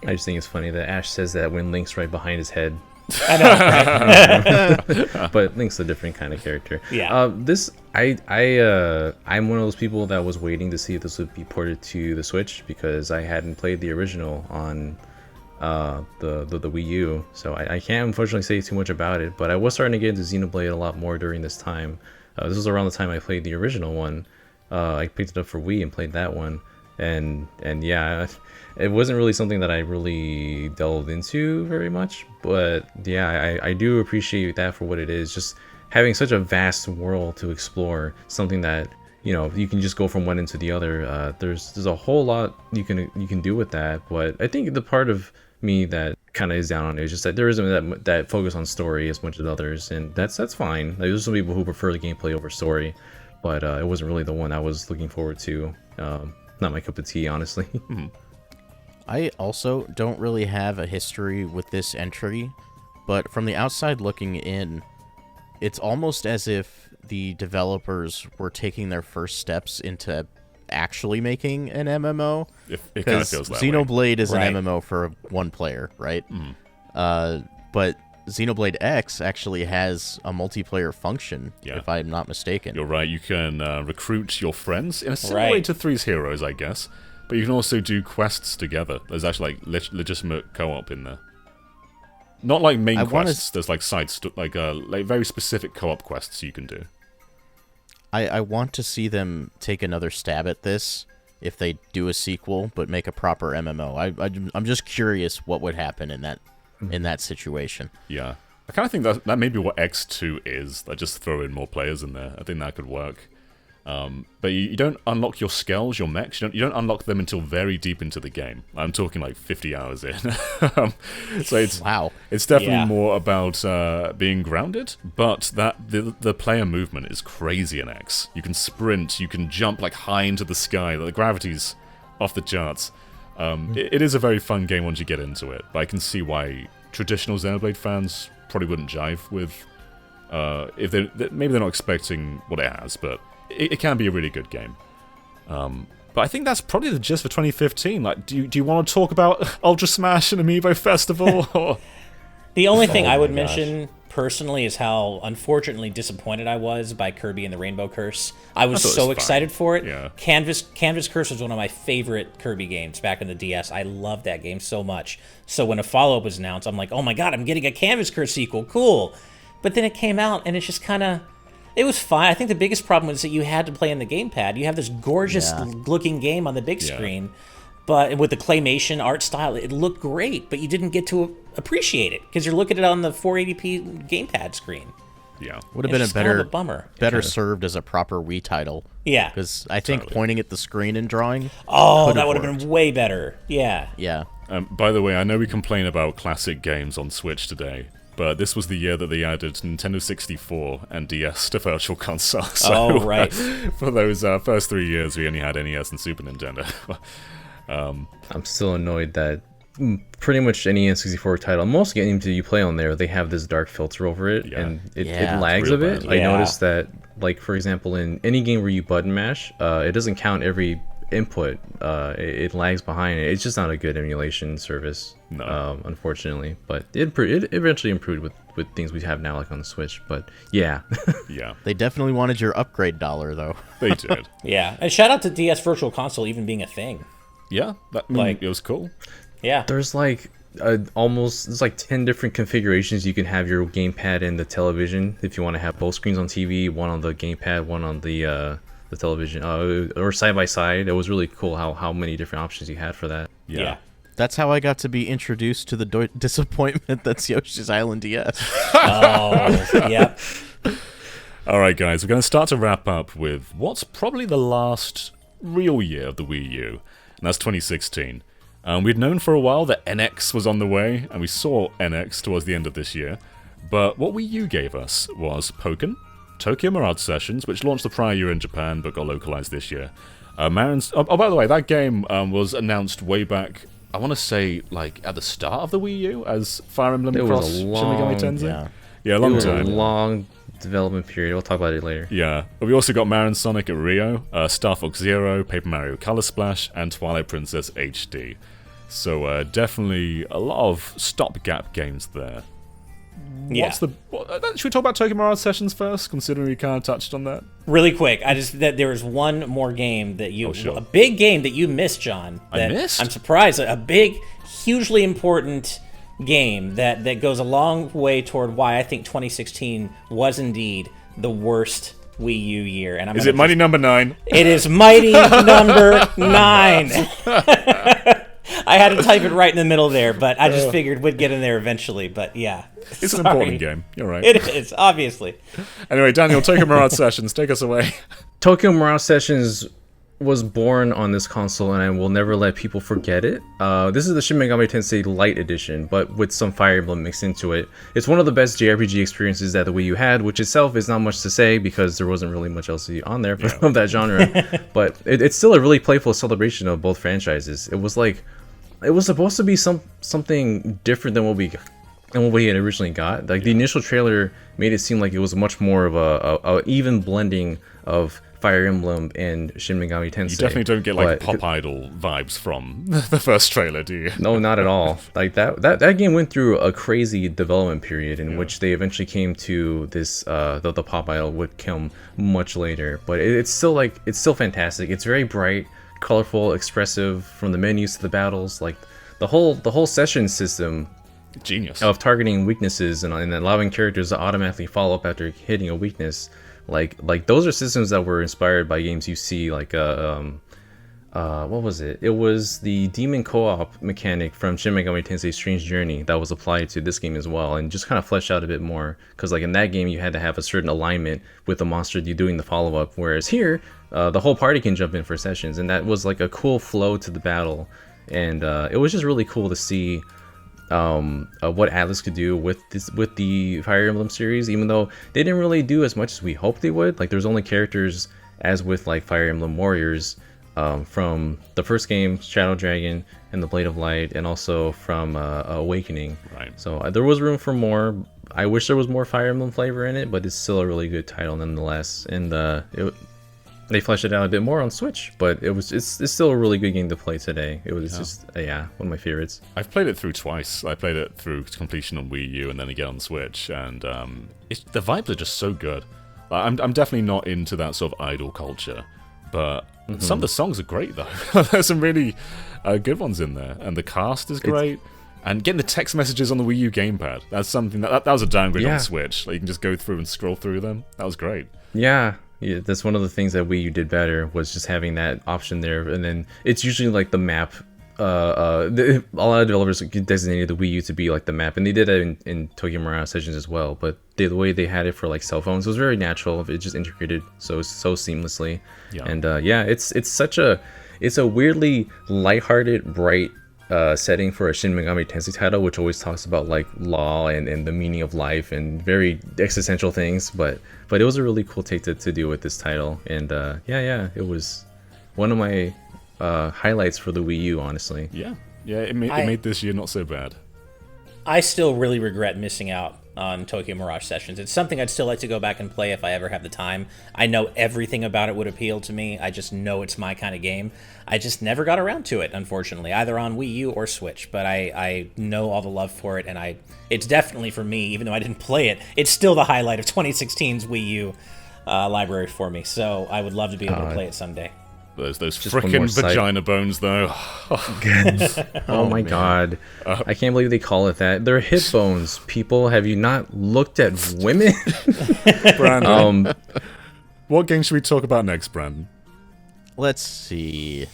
I just think it's funny that Ash says that when Link's right behind his head. I know. But Link's a different kind of character. Yeah. I'm one of those people that was waiting to see if this would be ported to the Switch because I hadn't played the original on the Wii U, so I can't unfortunately say too much about it. But I was starting to get into Xenoblade a lot more during this time. This was around the time I played the original one. I picked it up for Wii and played that one, and yeah, it wasn't really something that I really delved into very much. But yeah, I do appreciate that for what it is. Just having such a vast world to explore, something that you can just go from one end to the other. There's a whole lot you can do with that. But I think the part of me that kind of is down on it is just that there isn't that focus on story as much as others, and that's fine. There's some people who prefer the gameplay over story, but it wasn't really the one I was looking forward to. Not my cup of tea, honestly. I also don't really have a history with this entry, but from the outside looking in, it's almost as if the developers were taking their first steps into actually making an MMO. It kind of feels that Xenoblade way. is an MMO for one player, right? But Xenoblade X actually has a multiplayer function, if I'm not mistaken. You're right. You can recruit your friends in a similar way to Three's Heroes, I guess. But you can also do quests together. There's actually like legitimate co-op in there. Not like main quests. There's like like very specific co-op quests you can do. I want to see them take another stab at this if they do a sequel, but make a proper MMO. I'm just curious what would happen in that situation. Yeah, I kind of think that may be what X2 is. Like just throw in more players in there. I think that could work. But you don't unlock your skells, your mechs. You don't unlock them until very deep into the game. I'm talking like 50 hours in. So it's definitely more about being grounded. But the player movement is crazy in X. You can sprint, you can jump like high into the sky. The gravity's off the charts. It is a very fun game once you get into it. But I can see why traditional Xenoblade fans probably wouldn't jive with. If maybe they're not expecting what it has, but. It can be a really good game. But I think that's probably the gist for 2015. Like, do you want to talk about Ultra Smash and Amiibo Festival? Or? The only thing I would mention personally is how unfortunately disappointed I was by Kirby and the Rainbow Curse. I was so excited for it. Yeah. Canvas Curse was one of my favorite Kirby games back in the DS. I loved that game so much. So when a follow-up was announced, I'm like, oh my god, I'm getting a Canvas Curse sequel. Cool. But then it came out, and it's just kind of... It was fine. I think the biggest problem was that you had to play in the gamepad. You have this gorgeous-looking game on the big screen, but with the claymation art style, it looked great, but you didn't get to appreciate it because you're looking at it on the 480p gamepad screen. Yeah, would have been a bummer. Better served as a proper Wii title. Yeah, because I think pointing at the screen and drawing. Oh, that would have been way better. Yeah. Yeah. By the way, I know we complain about classic games on Switch today. But this was the year that they added Nintendo 64 and DS to Virtual Console. So, right. For those first 3 years, we only had NES and Super Nintendo. I'm still annoyed that pretty much any N64 title, most games that you play on there, they have this dark filter over it, and it lags a bit. I noticed that, like, for example, in any game where you button mash, it doesn't count every input. It lags behind it. It's just not a good emulation service, unfortunately. But it eventually improved with things we have now, like on the Switch. But yeah. They definitely wanted your upgrade dollar, though. They did. Yeah, and shout out to DS Virtual Console even being a thing. Yeah, it was cool. Yeah, there's like almost there's like 10 different configurations you can have your gamepad and the television if you want to have both screens on TV, one on the gamepad, one on the television, or side by side. It was really cool how many different options you had for that. Yeah. That's how I got to be introduced to the disappointment that's Yoshi's Island DS. Oh, yep. All right, guys, we're going to start to wrap up with what's probably the last real year of the Wii U, and that's 2016. We'd known for a while that NX was on the way, and we saw NX towards the end of this year, but what Wii U gave us was Pokken, Tokyo Mirage Sessions, which launched the prior year in Japan but got localized this year. By the way, that game was announced way back, I want to say, like, at the start of the Wii U as Fire Emblem Cross Shin Megami Tensei. Yeah, a long time. It was a long development period. We'll talk about it later. Yeah, but we also got Marin Sonic at Rio, Star Fox Zero, Paper Mario Color Splash, and Twilight Princess HD. So definitely a lot of stopgap games there. Yeah. Should we talk about Tokyo Mirage Sessions first, considering we kind of touched on that? Really quick, there was one more game that a big game that you missed, John. I missed? I'm surprised. A big, hugely important game that goes a long way toward why I think 2016 was indeed the worst Wii U year. And Is it Mighty Number 9? It is Mighty Number 9. I had to type it right in the middle there, but I just figured we'd get in there eventually. But yeah, it's an important game. You're right. It is, obviously. Anyway, Daniel, Tokyo Mirage Sessions, take us away. Tokyo Mirage Sessions was born on this console, and I will never let people forget it. This is the Shin Megami Tensei Lite Edition, but with some Fire Emblem mixed into it. It's one of the best JRPG experiences that the Wii U had, which itself is not much to say because there wasn't really much else on there of that genre. But it's still a really playful celebration of both franchises. It was supposed to be something different than what we had originally got. Like the initial trailer made it seem like it was much more of a even blending of Fire Emblem and Shin Megami Tensei. You definitely don't get like Pop Idol vibes from the first trailer, do you? No, not at all. Like that game went through a crazy development period in which they eventually came to this. The Pop Idol would come much later, but it's still fantastic. It's very bright, colorful, expressive, from the menus to the battles. Like the whole session system, genius, of targeting weaknesses and allowing characters to automatically follow up after hitting a weakness. Like those are systems that were inspired by games you see, like what was it? It was the demon co-op mechanic from Shin Megami Tensei Strange Journey that was applied to this game as well, and just kind of fleshed out a bit more. Because like in that game, you had to have a certain alignment with the monster you're doing the follow-up, whereas here, the whole party can jump in for sessions, and that was like a cool flow to the battle, and it was just really cool to see what Atlas could do with the Fire Emblem series, even though they didn't really do as much as we hoped they would. Like there's only characters as with like Fire Emblem Warriors from the first game, Shadow Dragon and the Blade of Light, and also from Awakening. Right. So there was room for more. I wish there was more Fire Emblem flavor in it, but it's still a really good title nonetheless. And they fleshed it out a bit more on Switch, but it's still a really good game to play today. It was just one of my favorites. I've played it through twice. I played it through completion on Wii U and then again on Switch, and the vibes are just so good. I'm definitely not into that sort of idol culture, but some of the songs are great though. There's some really good ones in there, and the cast is great. And getting the text messages on the Wii U gamepad, that's something that was a downgrade on the Switch. Like you can just go through and scroll through them. That was great. Yeah, that's one of the things that Wii U did better, was just having that option there. And then it's usually like the map. A lot of developers designated the Wii U to be like the map, and they did that in Tokyo Mirage Sessions as well. But the way they had it for like cell phones was very natural. It just integrated so seamlessly. Yeah. And it's a weirdly lighthearted, bright setting for a Shin Megami Tensei title, which always talks about like law and the meaning of life and very existential things. But it was a really cool take to do with this title, and it was one of my highlights for the Wii U, honestly. Yeah, it made this year not so bad. I still really regret missing out on Tokyo Mirage Sessions. It's something I'd still like to go back and play if I ever have the time. I know everything about it would appeal to me. I just know it's my kind of game. I just never got around to it, unfortunately, either on Wii U or Switch. But I know all the love for it, and it's definitely, for me, even though I didn't play it, it's still the highlight of 2016's Wii U library for me. So I would love to be able to play it someday. Those Just one more frickin' sight. vagina bones, though. Oh my god. I can't believe they call it that. They're hip bones. People, have you not looked at women? Brandon, what game should we talk about next, Brandon? Let's see.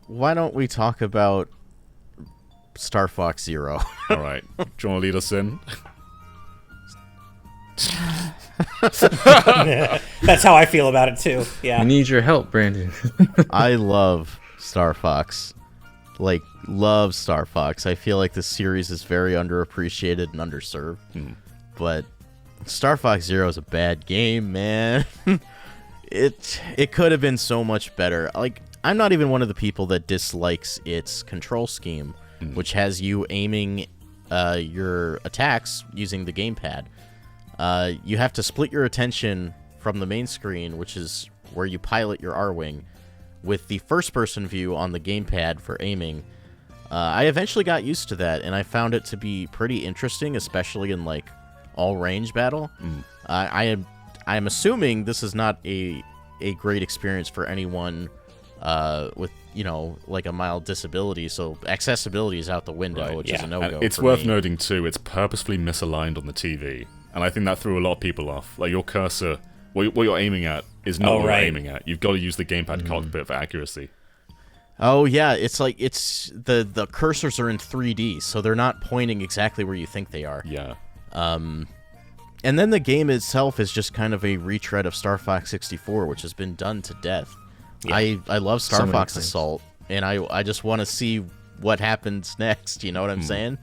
Why don't we talk about Star Fox Zero? All right. Do you want to lead us in? That's how I feel about it too. Yeah. We need your help, Brandon. I love Star Fox. Like, love Star Fox. I feel like this series is very underappreciated and underserved. But Star Fox Zero is a bad game, man. It could have been so much better. Like, I'm not even one of the people that dislikes its control scheme, which has you aiming your attacks using the gamepad. You have to split your attention from the main screen, which is where you pilot your R-Wing, with the first-person view on the gamepad for aiming. I eventually got used to that, and I found it to be pretty interesting, especially in, like, all-range battle. I'm assuming this is not a great experience for anyone with, you know, like a mild disability, so accessibility is out the window, which is a no-go. And it's worth noting, too, it's purposefully misaligned on the TV. And I think that threw a lot of people off. Like, your cursor, what you're aiming at is not what you're aiming at. You've got to use the gamepad cockpit for accuracy. Oh, yeah, it's like, the cursors are in 3D, so they're not pointing exactly where you think they are. Yeah. And then the game itself is just kind of a retread of Star Fox 64, which has been done to death. Yeah. I love Star Fox Assault, and I just want to see what happens next, you know what I'm saying?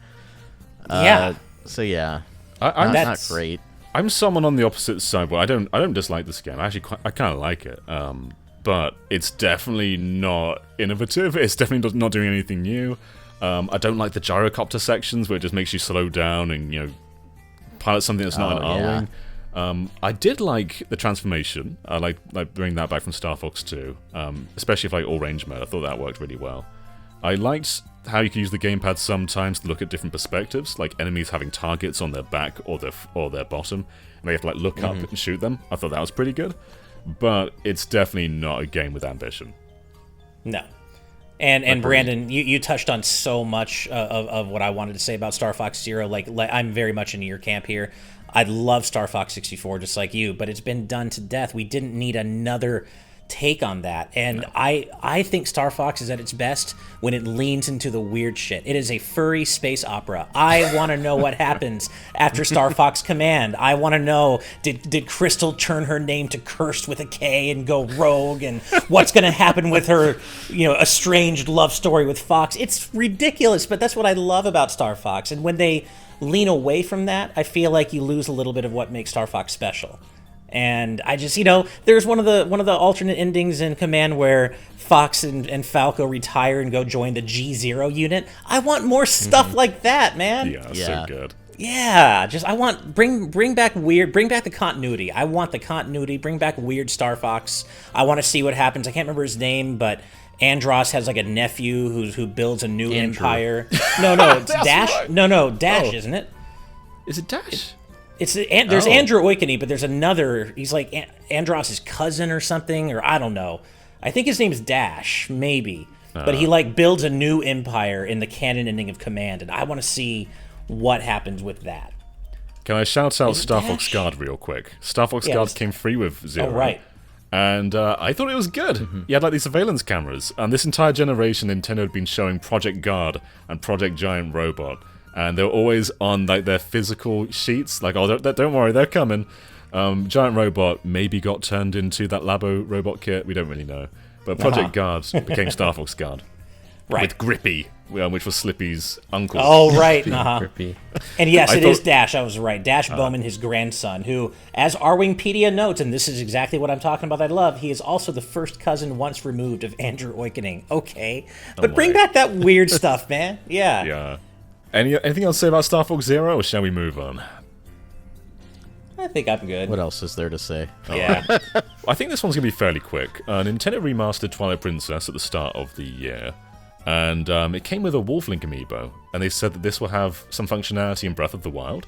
So, yeah. I'm not great. I'm someone on the opposite side where I don't dislike this game. I kind of like it. But it's definitely not innovative. It's definitely not doing anything new. I don't like the gyrocopter sections where it just makes you slow down and, you know, pilot something that's not an R-Wing. I did like the transformation. I like bringing that back from Star Fox 2, especially for like all-range mode. I thought that worked really well. I liked how you could use the gamepad sometimes to look at different perspectives, like enemies having targets on their back or their bottom, and they have to like look up and shoot them. I thought that was pretty good, but it's definitely not a game with ambition. No. And Brandon, you touched on so much of what I wanted to say about Star Fox Zero. Like I'm very much in your camp here. I love Star Fox 64 just like you, but it's been done to death. We didn't need another take on that, and no. I think Star Fox is at its best when it leans into the weird shit. It is a furry space opera. I want to know what happens after Star Fox Command. I want to know, did Crystal turn her name to Cursed with a K and go rogue, and what's going to happen with her, you know, estranged love story with Fox? It's ridiculous, but that's what I love about Star Fox, and when they lean away from that, I feel like you lose a little bit of what makes Star Fox special. And I just, you know, there's one of the alternate endings in Command where Fox and Falco retire and go join the G0 unit. I want more stuff like that, man. Yeah, so good. Yeah, just I want bring back the continuity. I want the continuity. Bring back weird Star Fox. I want to see what happens. I can't remember his name, but Andros has like a nephew who builds a new empire. No, it's Dash. Right. No, Dash, isn't it? Is it Dash? There's Andrew Oikini, but there's another. He's like Andros' cousin or something, or I don't know. I think his name's Dash, maybe. But he like builds a new empire in the canon ending of Command, and I want to see what happens with that. Can I shout out Star Fox Guard real quick? Star Fox Guard came free with Zero. Oh, right. And I thought it was good. You had like these surveillance cameras, and this entire generation Nintendo had been showing Project Guard and Project Giant Robot. And they were always on like their physical sheets, like, oh, don't worry, they're coming. Giant Robot maybe got turned into that Labo robot kit, we don't really know. But Project Guard became Star Fox Guard. Right. With Grippy, which was Slippy's uncle. Oh, right. Grippy. And yes, it is Dash, I was right. Dash Bowman, his grandson, who, as R-Wingpedia notes, and this is exactly what I'm talking about that I love, he is also the first cousin once removed of Andrew Oikoning. Okay. But bring back that weird stuff, man. Yeah. Yeah. Anything else to say about Star Fox Zero, or shall we move on? I think I'm good. What else is there to say? Yeah. I think this one's going to be fairly quick. Nintendo remastered Twilight Princess at the start of the year, and it came with a Wolf Link amiibo, and they said that this will have some functionality in Breath of the Wild.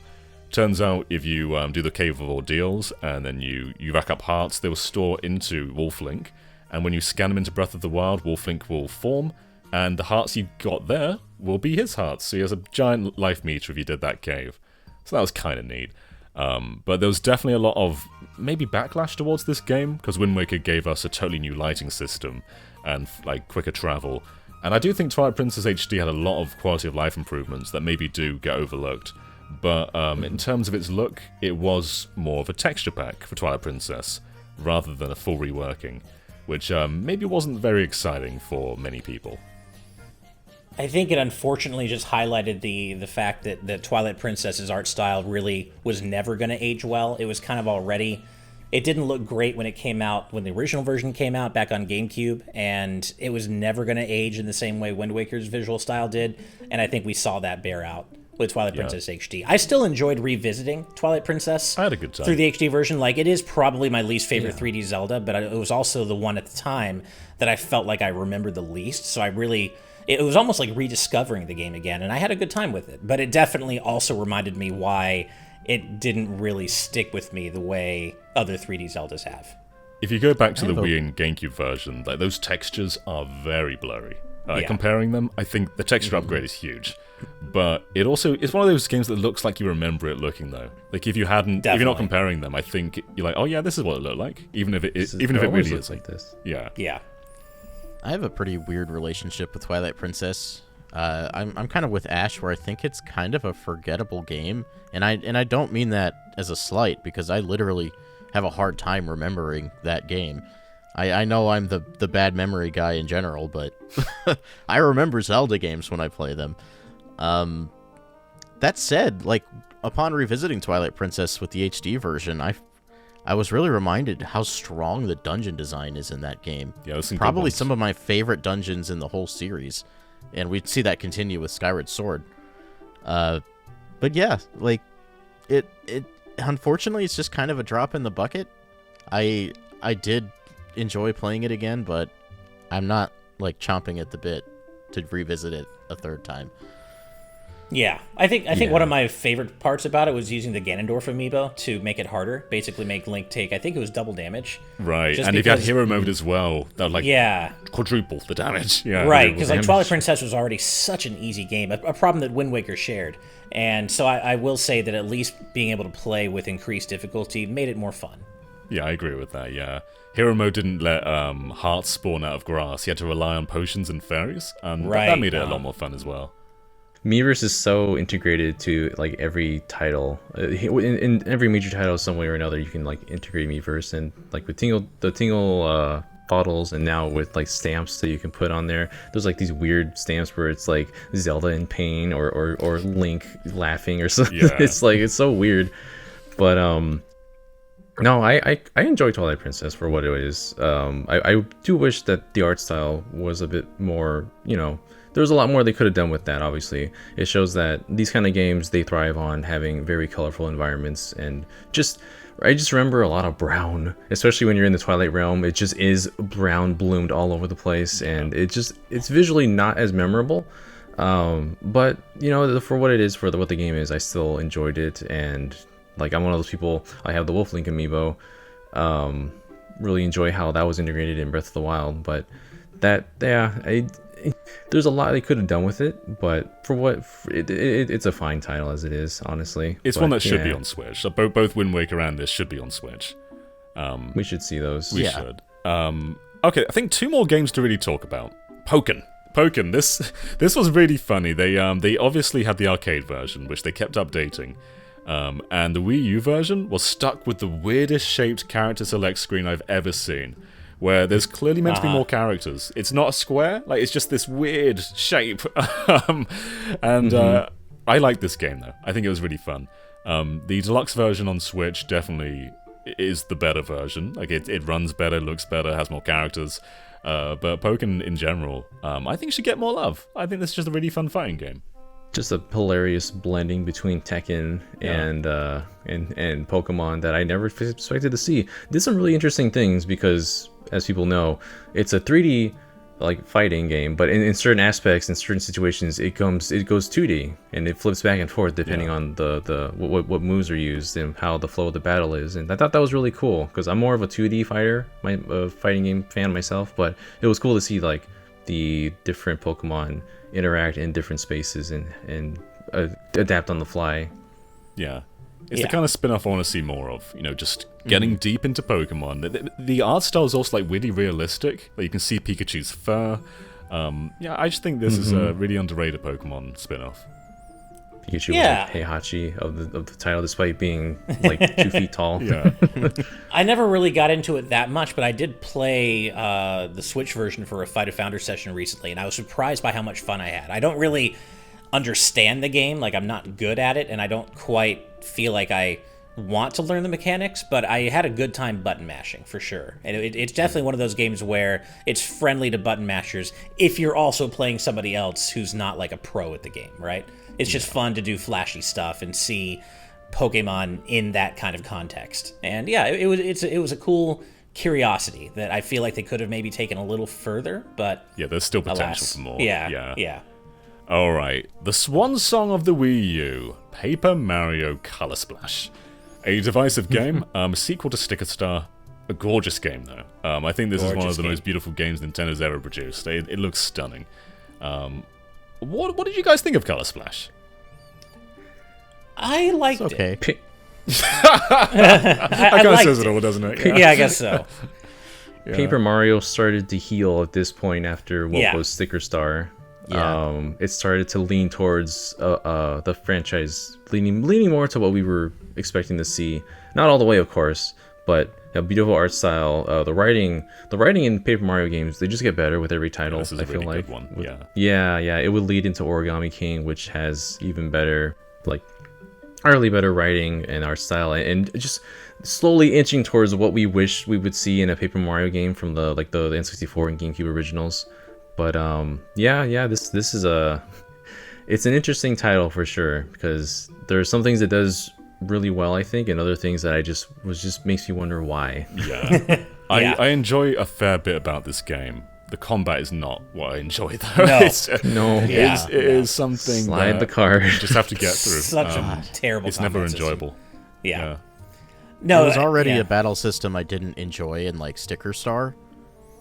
Turns out, if you do the Cave of Ordeals, and then you rack up hearts, they will store into Wolf Link, and when you scan him into Breath of the Wild, Wolflink will form, and the hearts you got there will be his hearts. So he has a giant life meter if you did that cave. So that was kind of neat. But there was definitely a lot of maybe backlash towards this game, because Wind Waker gave us a totally new lighting system and like quicker travel. And I do think Twilight Princess HD had a lot of quality of life improvements that maybe do get overlooked. But in terms of its look, it was more of a texture pack for Twilight Princess, rather than a full reworking, which maybe wasn't very exciting for many people. I think it unfortunately just highlighted the fact that Twilight Princess's art style really was never going to age well. It was kind of already... It didn't look great when it came out, when the original version came out back on GameCube, and it was never going to age in the same way Wind Waker's visual style did, and I think we saw that bear out with Twilight Princess HD. I still enjoyed revisiting Twilight Princess. I had a good time. Through the HD version. Like, it is probably my least favorite 3D Zelda, but it was also the one at the time that I felt like I remembered the least, so I really... It was almost like rediscovering the game again, and I had a good time with it. But it definitely also reminded me why it didn't really stick with me the way other 3D Zeldas have. If you go back to the Wii and GameCube version, like those textures are very blurry. Comparing them, I think the texture upgrade is huge. But it's one of those games that looks like you remember it looking though. Like if you're not comparing them, I think you're like, oh yeah, this is what it looked like, even if it really is like this. Yeah. Yeah. I have a pretty weird relationship with Twilight Princess. I'm kind of with Ash, where I think it's kind of a forgettable game, and I don't mean that as a slight, because I literally have a hard time remembering that game. I know I'm the bad memory guy in general, but I remember Zelda games when I play them. That said, like, upon revisiting Twilight Princess with the HD version, I was really reminded how strong the dungeon design is in that game. Yeah, probably some of my favorite dungeons in the whole series, and we'd see that continue with Skyward Sword. But yeah, like it unfortunately it's just kind of a drop in the bucket. I did enjoy playing it again, but I'm not like chomping at the bit to revisit it a third time. Yeah, I think one of my favorite parts about it was using the Ganondorf amiibo to make it harder. Basically, make Link take, I think it was double damage. Right, and if you had hero mode as well, that would quadruple the damage. Yeah, right, because like Twilight Princess was already such an easy game, a problem that Wind Waker shared, and so I will say that at least being able to play with increased difficulty made it more fun. Yeah, I agree with that. Yeah, hero mode didn't let hearts spawn out of grass. You had to rely on potions and fairies, and that made it a lot more fun as well. Miiverse is so integrated to like every title. In every major title, some way or another, you can like integrate Miiverse, and like with the Tingle bottles, and now with like stamps that you can put on there. There's like these weird stamps where it's like Zelda in pain or Link laughing or something. Yeah. It's so weird. But no, I enjoy Twilight Princess for what it is. I do wish that the art style was a bit more, there was a lot more they could have done with that, obviously. It shows that these kind of games, they thrive on having very colorful environments, and I just remember a lot of brown, especially when you're in the Twilight Realm. It just is brown bloomed all over the place, and it's visually not as memorable. But, for what it is, for what the game is, I still enjoyed it, and like I'm one of those people, I have the Wolflink amiibo, really enjoy how that was integrated in Breath of the Wild, but there's a lot they could have done with it, but it's a fine title as it is, honestly. It's one that should be on Switch. So both Wind Waker and this should be on Switch. We should see those. We should. Okay, I think 2 more games to really talk about. Pokken. This was really funny. They obviously had the arcade version, which they kept updating. And the Wii U version was stuck with the weirdest shaped character select screen I've ever seen, where there's clearly meant to be more characters. It's not a square, like it's just this weird shape. I like this game though. I think it was really fun. The deluxe version on Switch definitely is the better version. Like it runs better, looks better, has more characters. But Pokken in general, I think should get more love. I think this is just a really fun fighting game. Just a hilarious blending between Tekken and Pokemon that I never expected to see. Did some really interesting things because, as people know, it's a 3D like fighting game, but in certain aspects, in certain situations, it goes 2D and it flips back and forth depending on the what moves are used and how the flow of the battle is. And I thought that was really cool because I'm more of a 2D fighting game fan myself, but it was cool to see like the different Pokemon interact in different spaces and adapt on the fly. Yeah. It's the kind of spin-off I want to see more of, just getting deep into Pokemon. The art style is also like really realistic. Like you can see Pikachu's fur. I just think this is a really underrated Pokemon spin-off. Pikachu was like Heihachi of the title, despite being like 2 feet tall. Yeah. I never really got into it that much, but I did play the Switch version for a Fight of Founder session recently, and I was surprised by how much fun I had. I don't really understand the game, like I'm not good at it, and I don't quite feel like I want to learn the mechanics, but I had a good time button mashing for sure. And it's definitely one of those games where it's friendly to button mashers if you're also playing somebody else who's not like a pro at the game, right? It's just fun to do flashy stuff and see Pokemon in that kind of context. And yeah, it was a cool curiosity that I feel like they could have maybe taken a little further, but yeah, there's still potential alas, for more. Yeah. Alright, the swan song of the Wii U, Paper Mario Color Splash. A divisive game, a sequel to Sticker Star, a gorgeous game though. I think this is one of the most beautiful games Nintendo's ever produced. It looks stunning. What did you guys think of Color Splash? I liked it. That kind of says it all, doesn't it? Yeah, I guess so. Yeah. Paper Mario started to heal at this point after what was Sticker Star. Yeah. It started to lean towards the franchise, leaning more to what we were expecting to see. Not all the way, of course, but a beautiful art style. The writing in Paper Mario games, they just get better with every title. This is I a feel really like good one. Yeah. It would lead into Origami King, which has even better, like, early better writing and art style, and just slowly inching towards what we wish we would see in a Paper Mario game from the N64 and GameCube originals. But this is it's an interesting title for sure, because there are some things it does really well, I think, and other things that just makes me wonder why. Yeah. I enjoy a fair bit about this game. The combat is not what I enjoy though. No. It is something Slide the card. You just have to get through. Such a terrible. It's never system. enjoyable. Yeah. No, it was already a battle system I didn't enjoy in like Sticker Star,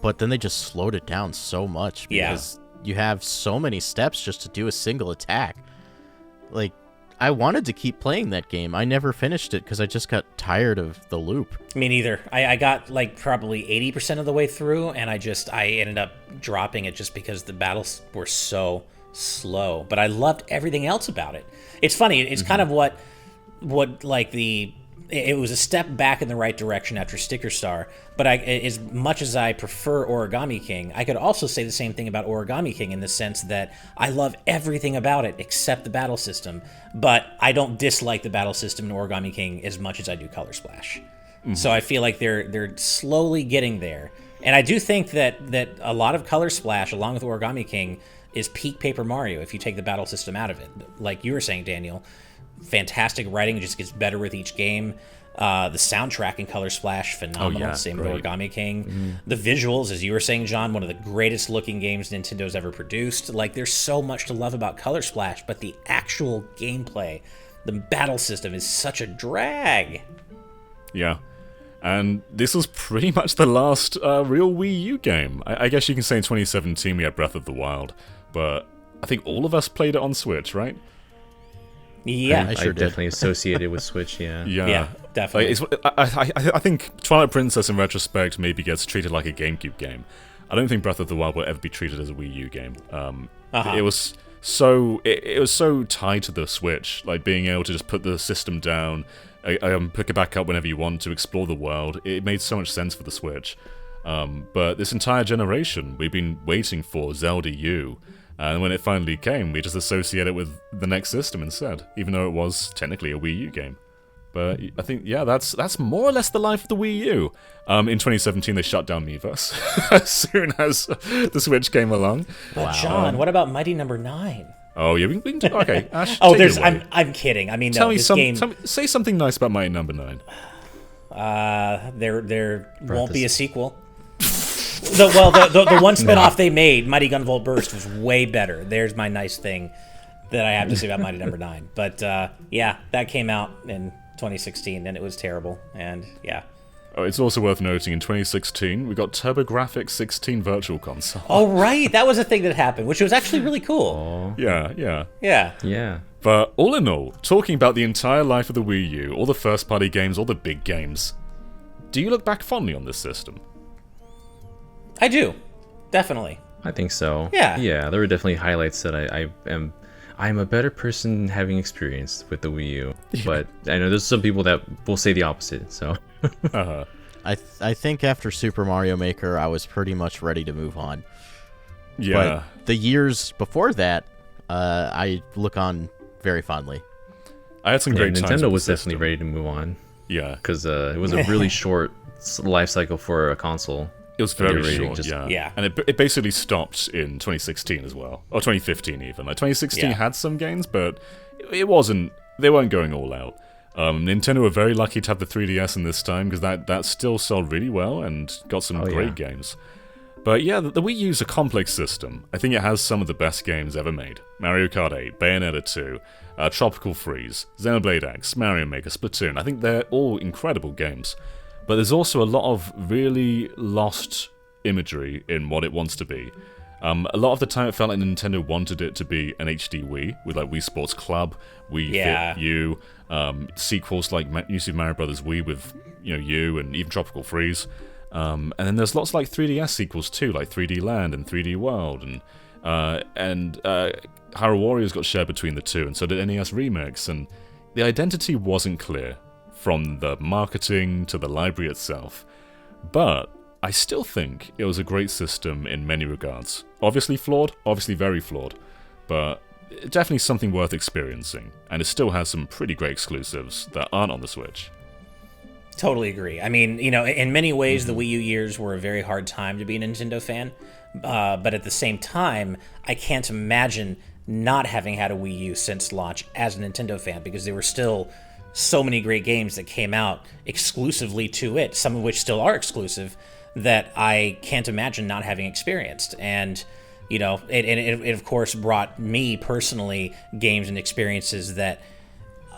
but then they just slowed it down so much because you have so many steps just to do a single attack. Like, I wanted to keep playing that game. I never finished it because I just got tired of the loop. Me neither. I got like probably 80% of the way through, and I ended up dropping it just because the battles were so slow. But I loved everything else about it. It's funny. It's kind of what like it was a step back in the right direction after Sticker Star, but as much as I prefer Origami King, I could also say the same thing about Origami King in the sense that I love everything about it except the battle system, but I don't dislike the battle system in Origami King as much as I do Color Splash. So I feel like they're slowly getting there, and I do think that a lot of Color Splash, along with Origami King, is peak Paper Mario if you take the battle system out of it. Like you were saying, Daniel, fantastic writing, it just gets better with each game. The soundtrack in Color Splash, phenomenal. Same with Origami King. The visuals, as you were saying, John, one of the greatest looking games Nintendo's ever produced. Like, there's so much to love about Color Splash, but the actual gameplay, the battle system is such a drag. Yeah. And this was pretty much the last real Wii U game. I guess you can say in 2017 we had Breath of the Wild, but I think all of us played it on Switch, right? Yeah, I definitely associated with Switch. Yeah, definitely. I think Twilight Princess, in retrospect, maybe gets treated like a GameCube game. I don't think Breath of the Wild will ever be treated as a Wii U game. It was so tied to the Switch, like being able to just put the system down, pick it back up whenever you want to explore the world. It made so much sense for the Switch. But this entire generation, we've been waiting for Zelda U. And when it finally came, we just associate it with the next system instead, even though it was technically a Wii U game. But I think, that's more or less the life of the Wii U. In 2017, they shut down Miiverse as soon as the Switch came along. But John, what about Mighty Number 9? Oh yeah, we can do. Okay, Ash. I'm kidding. I mean, no, say something nice about Mighty Number 9. There won't be a sequel. The one spinoff they made, Mighty Gunvolt Burst, was way better. There's my nice thing that I have to say about Mighty Number 9. But yeah, that came out in 2016, and it was terrible. And yeah. Oh, it's also worth noting, in 2016, we got TurboGrafx 16 Virtual Console. Oh, right. That was a thing that happened, which was actually really cool. Yeah. Yeah. But all in all, talking about the entire life of the Wii U, all the first-party games, all the big games, do you look back fondly on this system? I do. Definitely. I think so. Yeah. Yeah, there were definitely highlights that I'm a better person having experience with the Wii U. But I know there's some people that will say the opposite, so... I think after Super Mario Maker, I was pretty much ready to move on. Yeah. But the years before that, I look on very fondly. I had some great times Nintendo with was the definitely system. ready to move on. Yeah. Because it was a really short life cycle for a console. It was very They were short, just- Yeah. And it basically stopped in 2016 as well. Or 2015 even. Like 2016 Yeah. had some games, but it wasn't... They weren't going all out. Nintendo were very lucky to have the 3DS in this time, because that still sold really well and got some great games. But yeah, the Wii U's a complex system. I think it has some of the best games ever made. Mario Kart 8, Bayonetta 2, Tropical Freeze, Xenoblade X, Mario Maker, Splatoon. I think they're all incredible games. But there's also a lot of really lost imagery in what it wants to be. A lot of the time it felt like Nintendo wanted it to be an HD Wii, with like Wii Sports Club, Wii Fit U, sequels like New Super Mario Bros. Wii with U and even Tropical Freeze. And then there's lots of like 3DS sequels too, like 3D Land and 3D World, and Hyrule Warriors got shared between the two, and so did NES Remix, and the identity wasn't clear from the marketing to the library itself. But I still think it was a great system in many regards. Obviously flawed, obviously very flawed, but definitely something worth experiencing, and it still has some pretty great exclusives that aren't on the Switch. Totally agree. I mean, in many ways, the Wii U years were a very hard time to be a Nintendo fan. But at the same time, I can't imagine not having had a Wii U since launch as a Nintendo fan, because there were still so many great games that came out exclusively to it, some of which still are exclusive, that I can't imagine not having experienced. And, it of course brought me personally games and experiences that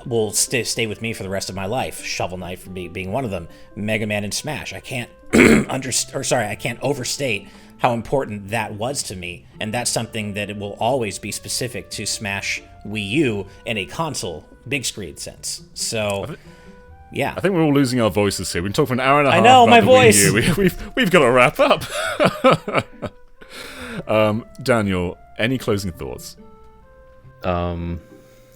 will stay with me for the rest of my life. Shovel Knight for being one of them. Mega Man and Smash. I can't I can't overstate how important that was to me, and that's something that it will always be specific to Smash Wii U in a console big screen sense. So, yeah. I think we're all losing our voices here. We've been talking for an hour and a half. I know, about my the voice. Wii U. We've got to wrap up. Daniel, any closing thoughts?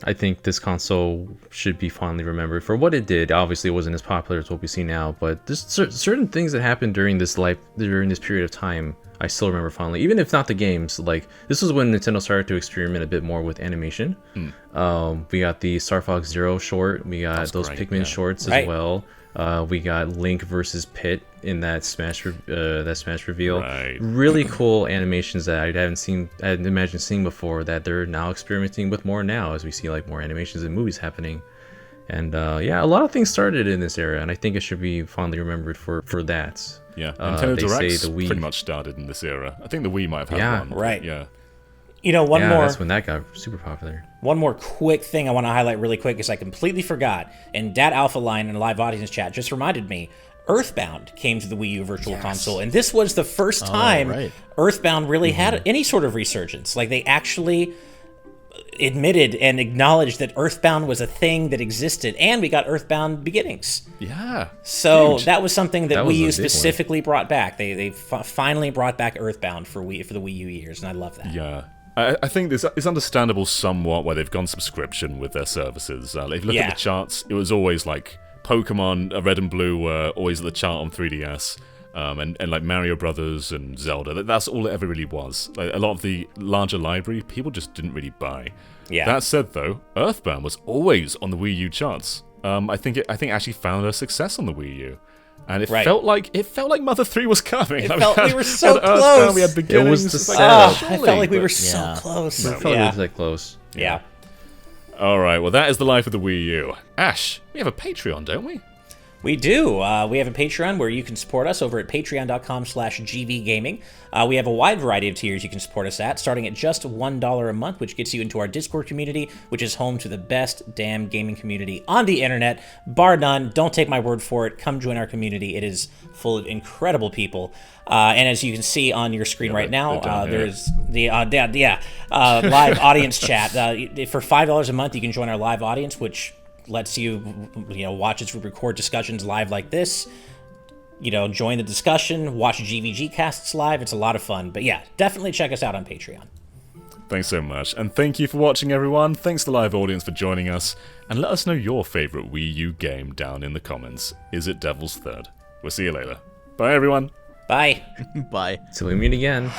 I think this console should be fondly remembered for what it did. Obviously, it wasn't as popular as what we see now, but there's certain things that happened during this period of time I still remember fondly. Even if not the games, like this was when Nintendo started to experiment a bit more with animation. We got the Star Fox Zero short. We got those Pikmin shorts as well. We got Link versus Pit in that Smash reveal. Right. Really cool animations that I hadn't imagined seeing before, that they're now experimenting with more now, as we see like more animations and movies happening. And a lot of things started in this era, and I think it should be fondly remembered for that. Yeah, Nintendo they Directs say the Wii pretty much started in this era. I think the Wii might have had one. Right. Yeah. One more. That's when that got super popular. One more quick thing I want to highlight really quick, is I completely forgot, and Dat Alpha Line in the live audience chat just reminded me, Earthbound came to the Wii U Virtual Console, and this was the first time Earthbound really had any sort of resurgence. Like, they actually admitted and acknowledged that Earthbound was a thing that existed, and we got Earthbound Beginnings. Yeah. So huge. that was something that That was Wii a U big specifically brought back. They finally brought back Earthbound for the Wii U years, and I love that. Yeah. I think it's understandable somewhat why they've gone subscription with their services. If you look at the charts, it was always like Pokemon Red and Blue were always at the chart on 3DS, and like Mario Brothers and Zelda. That's all it ever really was. Like, a lot of the larger library, people just didn't really buy. Yeah. That said, though, Earthbound was always on the Wii U charts. I think it actually found a success on the Wii U. And it felt like Mother 3 was coming. We were so close. We had Beginnings. It was the I setup. felt like we were so close. I felt it was like close. Yeah. All right, well, that is the life of the Wii U. Ash, we have a Patreon, don't we? We do. We have a Patreon where you can support us over at patreon.com/gvgaming. We have a wide variety of tiers you can support us at, starting at just $1 a month, which gets you into our Discord community, which is home to the best damn gaming community on the internet, bar none. Don't take my word for it. Come join our community. It is full of incredible people. And as you can see on your screen right now, there's the live audience chat. For $5 a month, you can join our live audience, which lets you watch as we record discussions live like this. Join the discussion, watch GVG casts live. It's a lot of fun. But yeah, definitely check us out on Patreon. Thanks so much, and thank you for watching, everyone. Thanks to the live audience for joining us, and let us know your favorite Wii U game down in the comments. Is it Devil's Third? We'll see you later. Bye, everyone. Bye. Bye. Till we meet again.